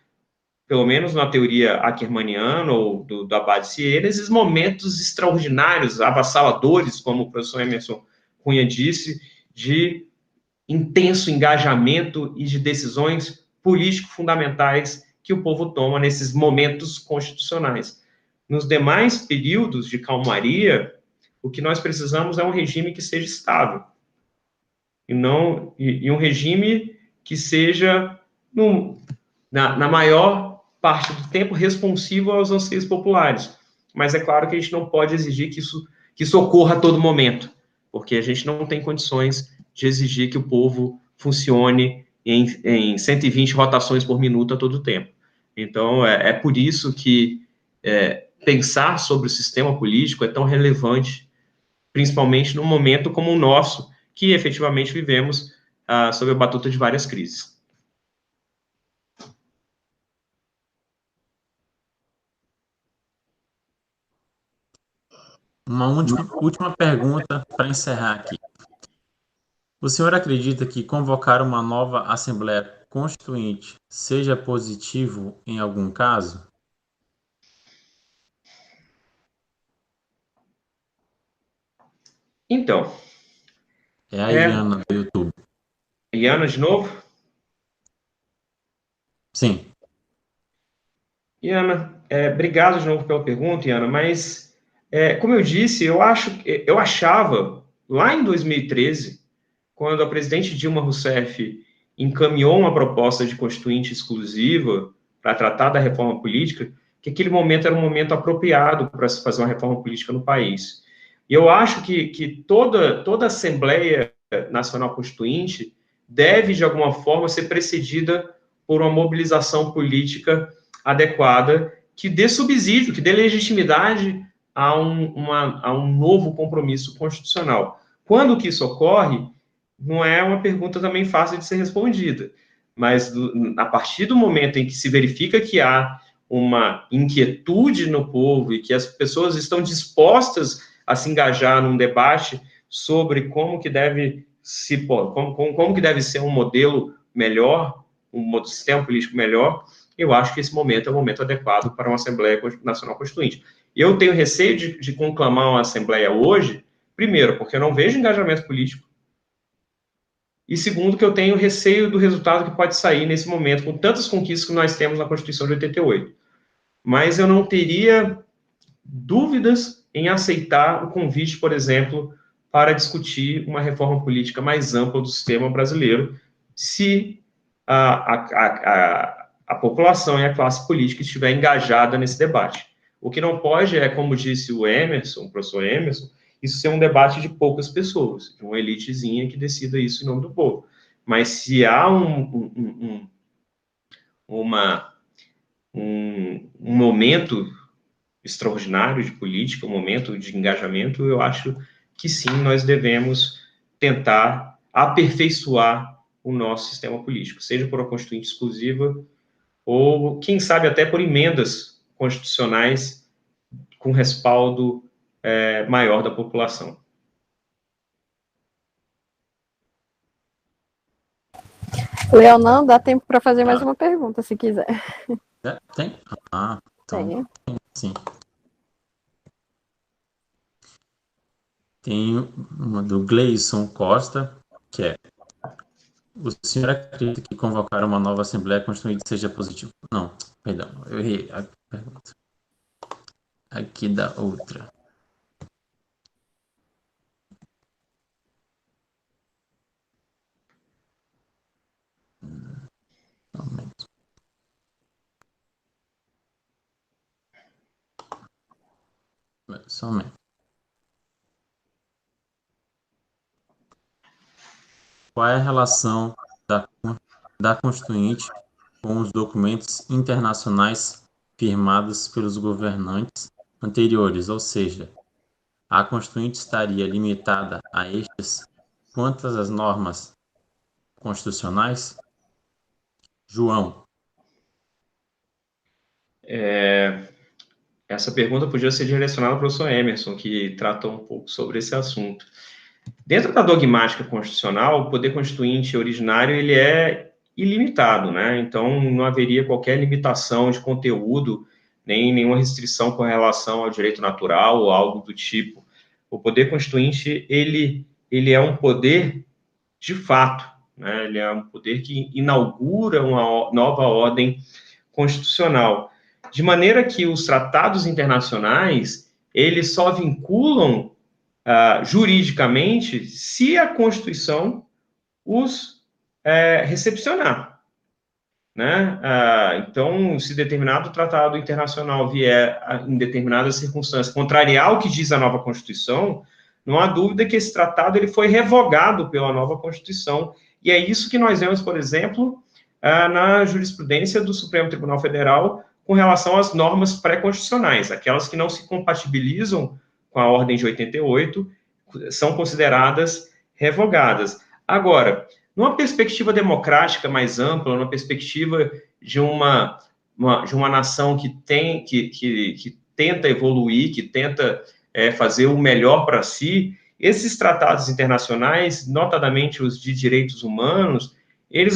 pelo menos na teoria ackermanniana ou do Abad Siena, esses momentos extraordinários, avassaladores, como o professor Emerson Cunha disse, de intenso engajamento e de decisões político-fundamentais que o povo toma nesses momentos constitucionais. Nos demais períodos de calmaria, o que nós precisamos é um regime que seja estável, e um regime que seja, na maior parte do tempo, responsivo aos anseios populares. Mas é claro que a gente não pode exigir que isso ocorra a todo momento, porque a gente não tem condições de exigir que o povo funcione em 120 rotações por minuto a todo tempo. Então, é por isso que pensar sobre o sistema político é tão relevante, principalmente num momento como o nosso, que efetivamente vivemos sob a batuta de várias crises. Uma última pergunta para encerrar aqui. O senhor acredita que convocar uma nova Assembleia Constituinte seja positivo em algum caso? Então... É a Iana do YouTube. Iana, de novo? Sim. Iana, obrigado de novo pela pergunta, Iana, mas, como eu disse, eu achava, lá em 2013, quando a presidente Dilma Rousseff encaminhou uma proposta de constituinte exclusiva para tratar da reforma política, que aquele momento era um momento apropriado para se fazer uma reforma política no país. E eu acho que toda Assembleia Nacional Constituinte deve, de alguma forma, ser precedida por uma mobilização política adequada, que dê subsídio, que dê legitimidade a um novo compromisso constitucional. Quando que isso ocorre, não é uma pergunta também fácil de ser respondida, mas a partir do momento em que se verifica que há uma inquietude no povo e que as pessoas estão dispostas a se engajar num debate sobre como que deve ser um modelo melhor, um sistema político melhor, eu acho que esse momento é o momento adequado para uma Assembleia Nacional Constituinte. Eu tenho receio de conclamar uma Assembleia hoje, primeiro, porque eu não vejo engajamento político, e segundo, que eu tenho receio do resultado que pode sair nesse momento, com tantas conquistas que nós temos na Constituição de 88. Mas eu não teria dúvidas em aceitar o convite, por exemplo, para discutir uma reforma política mais ampla do sistema brasileiro, se a população e a classe política estiver engajada nesse debate. O que não pode é, como disse o professor Emerson, isso ser um debate de poucas pessoas, de uma elitezinha que decida isso em nome do povo. Mas se há um momento extraordinário de política, um momento de engajamento, eu acho que sim, nós devemos tentar aperfeiçoar o nosso sistema político, seja por uma constituinte exclusiva ou, quem sabe, até por emendas constitucionais com respaldo maior da população. Leonan, dá tempo para fazer mais uma pergunta, se quiser. Tem? Então, tem. Sim. Tem uma do Gleison Costa, que é: o senhor acredita que convocar uma nova Assembleia Constituinte seja positivo? Não, perdão, eu errei a pergunta. Aqui da outra. Somente. Qual é a relação da Constituinte com os documentos internacionais firmados pelos governantes anteriores? Ou seja, a Constituinte estaria limitada a estes quantas as normas constitucionais? João. Essa pergunta podia ser direcionada ao professor Emerson, que tratou um pouco sobre esse assunto. Dentro da dogmática constitucional, o poder constituinte originário ele é ilimitado, né? Então, não haveria qualquer limitação de conteúdo, nem nenhuma restrição com relação ao direito natural ou algo do tipo. O poder constituinte, ele é um poder de fato, né? Ele é um poder que inaugura uma nova ordem constitucional, de maneira que os tratados internacionais, eles só vinculam juridicamente se a Constituição os recepcionar, né? Então, se determinado tratado internacional vier, em determinadas circunstâncias, contrariar o que diz a nova Constituição, não há dúvida que esse tratado ele foi revogado pela nova Constituição, e é isso que nós vemos, por exemplo, na jurisprudência do Supremo Tribunal Federal, com relação às normas pré-constitucionais, aquelas que não se compatibilizam com a ordem de 88, são consideradas revogadas. Agora, numa perspectiva democrática mais ampla, numa perspectiva de uma nação que tenta evoluir, que tenta fazer o melhor para si, esses tratados internacionais, notadamente os de direitos humanos, eles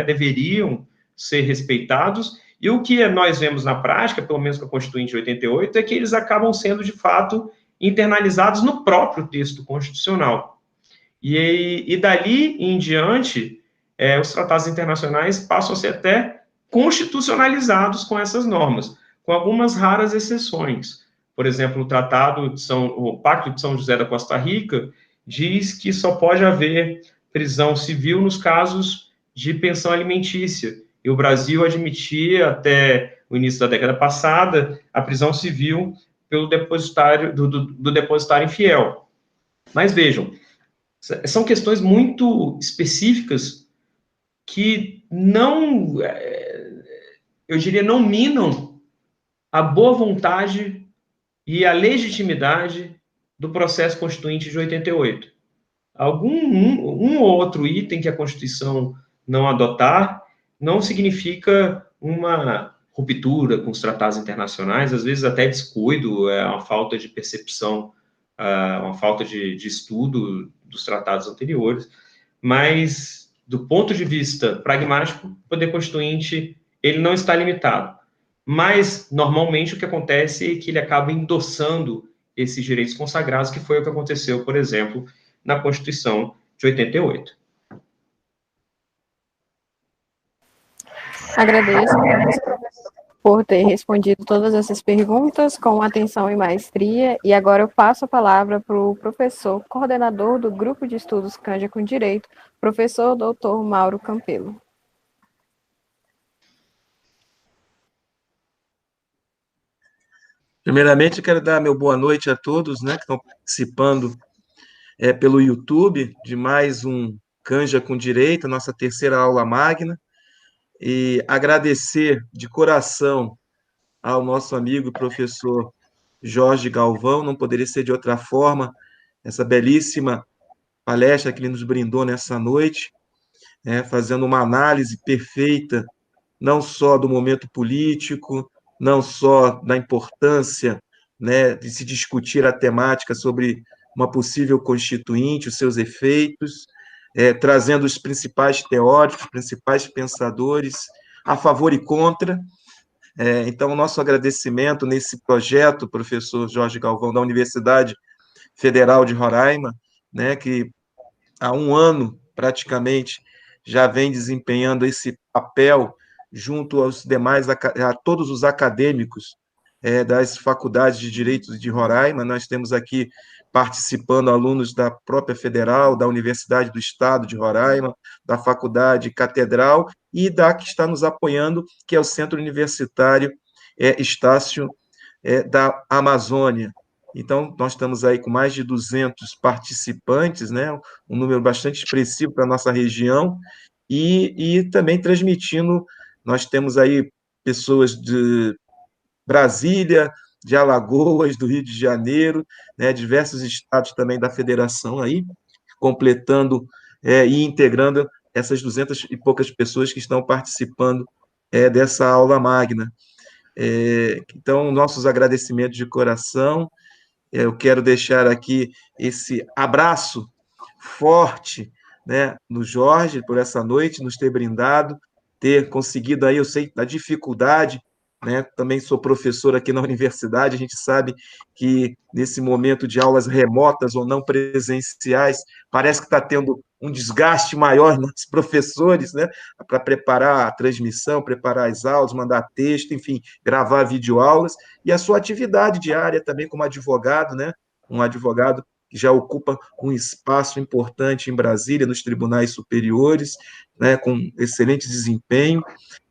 deveriam ser respeitados, e o que nós vemos na prática, pelo menos com a Constituinte de 88, é que eles acabam sendo, de fato, internalizados no próprio texto constitucional. E dali em diante, os tratados internacionais passam a ser até constitucionalizados com essas normas, com algumas raras exceções. Por exemplo, o Pacto de São José da Costa Rica diz que só pode haver prisão civil nos casos de pensão alimentícia, e o Brasil admitia, até o início da década passada, a prisão civil pelo depositário, do depositário infiel. Mas vejam, são questões muito específicas que eu diria, não minam a boa vontade e a legitimidade do processo constituinte de 88. Um ou outro item que a Constituição não adotar não significa uma ruptura com os tratados internacionais, às vezes até descuido, uma falta de percepção, uma falta de estudo dos tratados anteriores, mas, do ponto de vista pragmático, o poder constituinte, ele não está limitado. Mas, normalmente, o que acontece é que ele acaba endossando esses direitos consagrados, que foi o que aconteceu, por exemplo, na Constituição de 88. Agradeço por ter respondido todas essas perguntas com atenção e maestria, e agora eu passo a palavra para o professor coordenador do Grupo de Estudos Canja com Direito, professor Dr. Mauro Campelo. Primeiramente, quero dar meu boa noite a todos, que estão participando pelo YouTube de mais um Canja com Direito, nossa terceira aula magna, e agradecer de coração ao nosso amigo professor Jorge Galvão, não poderia ser de outra forma, essa belíssima palestra que ele nos brindou nessa noite, fazendo uma análise perfeita, não só do momento político, não só da importância de se discutir a temática sobre uma possível constituinte, os seus efeitos, trazendo os principais teóricos, os principais pensadores, a favor e contra. Então, o nosso agradecimento nesse projeto, professor Jorge Galvão, da Universidade Federal de Roraima, que há um ano, praticamente, já vem desempenhando esse papel junto aos demais, a todos os acadêmicos das faculdades de Direito de Roraima. Nós temos aqui participando alunos da própria Federal, da Universidade do Estado de Roraima, da Faculdade Catedral e da que está nos apoiando, que é o Centro Universitário Estácio da Amazônia. Então, nós estamos aí com mais de 200 participantes, um número bastante expressivo para a nossa região, e também transmitindo, nós temos aí pessoas de Brasília, de Alagoas, do Rio de Janeiro, diversos estados também da federação aí, completando e integrando essas 200 e poucas pessoas que estão participando dessa aula magna. Então, nossos agradecimentos de coração. Eu quero deixar aqui esse abraço forte no Jorge, por essa noite, nos ter brindado, ter conseguido aí, eu sei da dificuldade, também sou professor aqui na universidade, a gente sabe que nesse momento de aulas remotas ou não presenciais, parece que está tendo um desgaste maior nos professores, para preparar a transmissão, preparar as aulas, mandar texto, enfim, gravar videoaulas, e a sua atividade diária também como advogado, um advogado que já ocupa um espaço importante em Brasília, nos tribunais superiores, com excelente desempenho.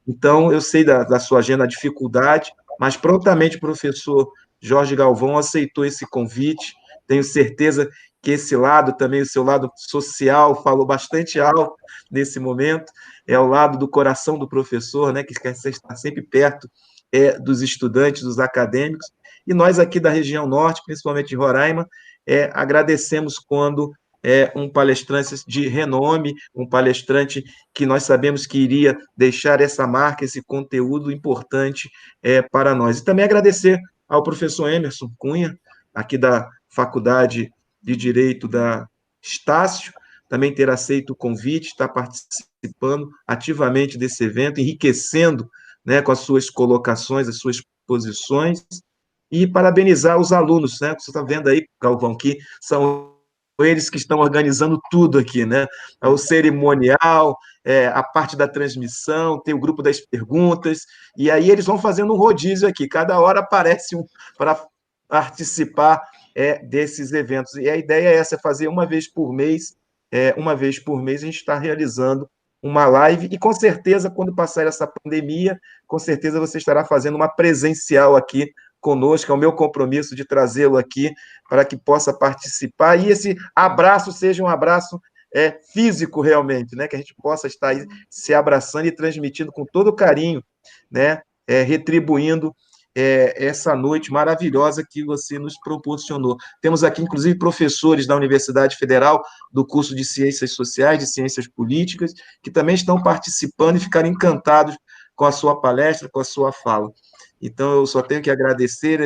Então, eu sei da sua agenda, a dificuldade, mas prontamente o professor Jorge Galvão aceitou esse convite. Tenho certeza que esse lado também, o seu lado social, falou bastante alto nesse momento, é o lado do coração do professor, né, que quer estar sempre perto dos estudantes, dos acadêmicos, e nós aqui da região norte, principalmente de Roraima, agradecemos quando um palestrante de renome, um palestrante que nós sabemos que iria deixar essa marca, esse conteúdo importante para nós. E também agradecer ao professor Emerson Cunha, aqui da Faculdade de Direito da Estácio, também ter aceito o convite, estar participando ativamente desse evento, enriquecendo, né, com as suas colocações, as suas posições, e parabenizar os alunos, né? Você está vendo aí, Galvão, que são eles que estão organizando tudo aqui, né? O cerimonial, a parte da transmissão, tem o grupo das perguntas, e aí eles vão fazendo um rodízio aqui, cada hora aparece um para participar desses eventos. E a ideia é essa, fazer uma vez por mês a gente está realizando uma live, e com certeza, quando passar essa pandemia, com certeza você estará fazendo uma presencial aqui conosco, é o meu compromisso de trazê-lo aqui para que possa participar, e esse abraço seja um abraço físico realmente, né? Que a gente possa estar aí se abraçando e transmitindo com todo carinho, né? Retribuindo essa noite maravilhosa que você nos proporcionou. Temos aqui, inclusive, professores da Universidade Federal do curso de Ciências Sociais, de Ciências Políticas, que também estão participando e ficaram encantados com a sua palestra, com a sua fala. Então, eu só tenho que agradecer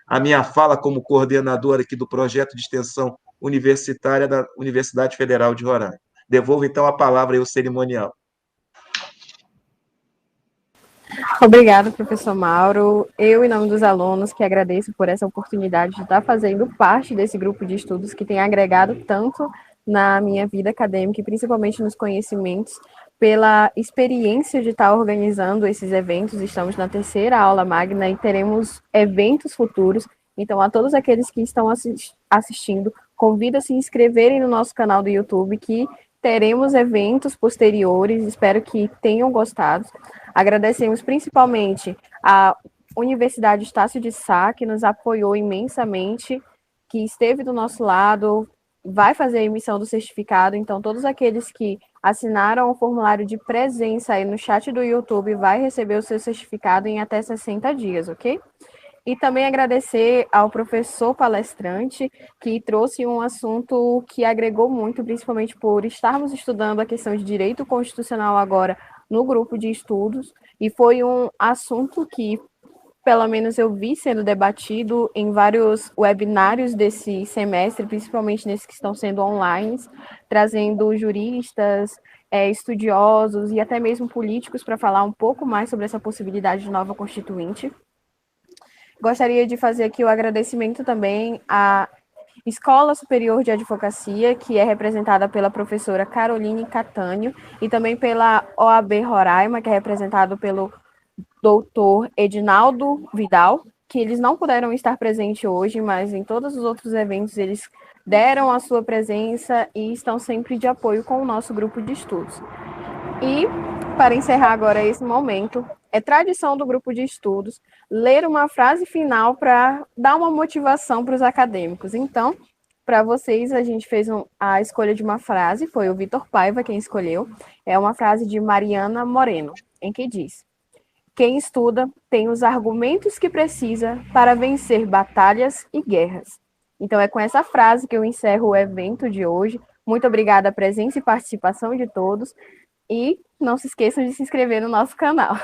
a minha fala como coordenador aqui do projeto de extensão universitária da Universidade Federal de Roraima. Devolvo, então, a palavra ao cerimonial. Obrigada, professor Mauro. Eu, em nome dos alunos, que agradeço por essa oportunidade de estar fazendo parte desse grupo de estudos que tem agregado tanto na minha vida acadêmica e principalmente nos conhecimentos, pela experiência de estar organizando esses eventos. Estamos na terceira aula magna e teremos eventos futuros. Então, a todos aqueles que estão assistindo, convido a se inscreverem no nosso canal do YouTube, que teremos eventos posteriores. Espero que tenham gostado. Agradecemos principalmente a Universidade Estácio de Sá, que nos apoiou imensamente, que esteve do nosso lado, vai fazer a emissão do certificado. Então, todos aqueles que assinaram o formulário de presença aí no chat do YouTube vai receber o seu certificado em até 60 dias, ok? E também agradecer ao professor palestrante, que trouxe um assunto que agregou muito, principalmente por estarmos estudando a questão de direito constitucional agora no grupo de estudos, e foi um assunto que, pelo menos, eu vi sendo debatido em vários webinários desse semestre, principalmente nesses que estão sendo online, trazendo juristas, estudiosos e até mesmo políticos para falar um pouco mais sobre essa possibilidade de nova constituinte. Gostaria de fazer aqui o agradecimento também à Escola Superior de Advocacia, que é representada pela professora Caroline Catânio, e também pela OAB Roraima, que é representado pelo doutor Edinaldo Vidal, que eles não puderam estar presentes hoje, mas em todos os outros eventos eles deram a sua presença e estão sempre de apoio com o nosso grupo de estudos. E, para encerrar agora esse momento, é tradição do grupo de estudos ler uma frase final para dar uma motivação para os acadêmicos. Então, para vocês, a gente fez a escolha de uma frase, foi o Vitor Paiva quem escolheu. É uma frase de Mariana Moreno, em que diz: quem estuda tem os argumentos que precisa para vencer batalhas e guerras. Então, é com essa frase que eu encerro o evento de hoje. Muito obrigada a presença e participação de todos. E não se esqueçam de se inscrever no nosso canal.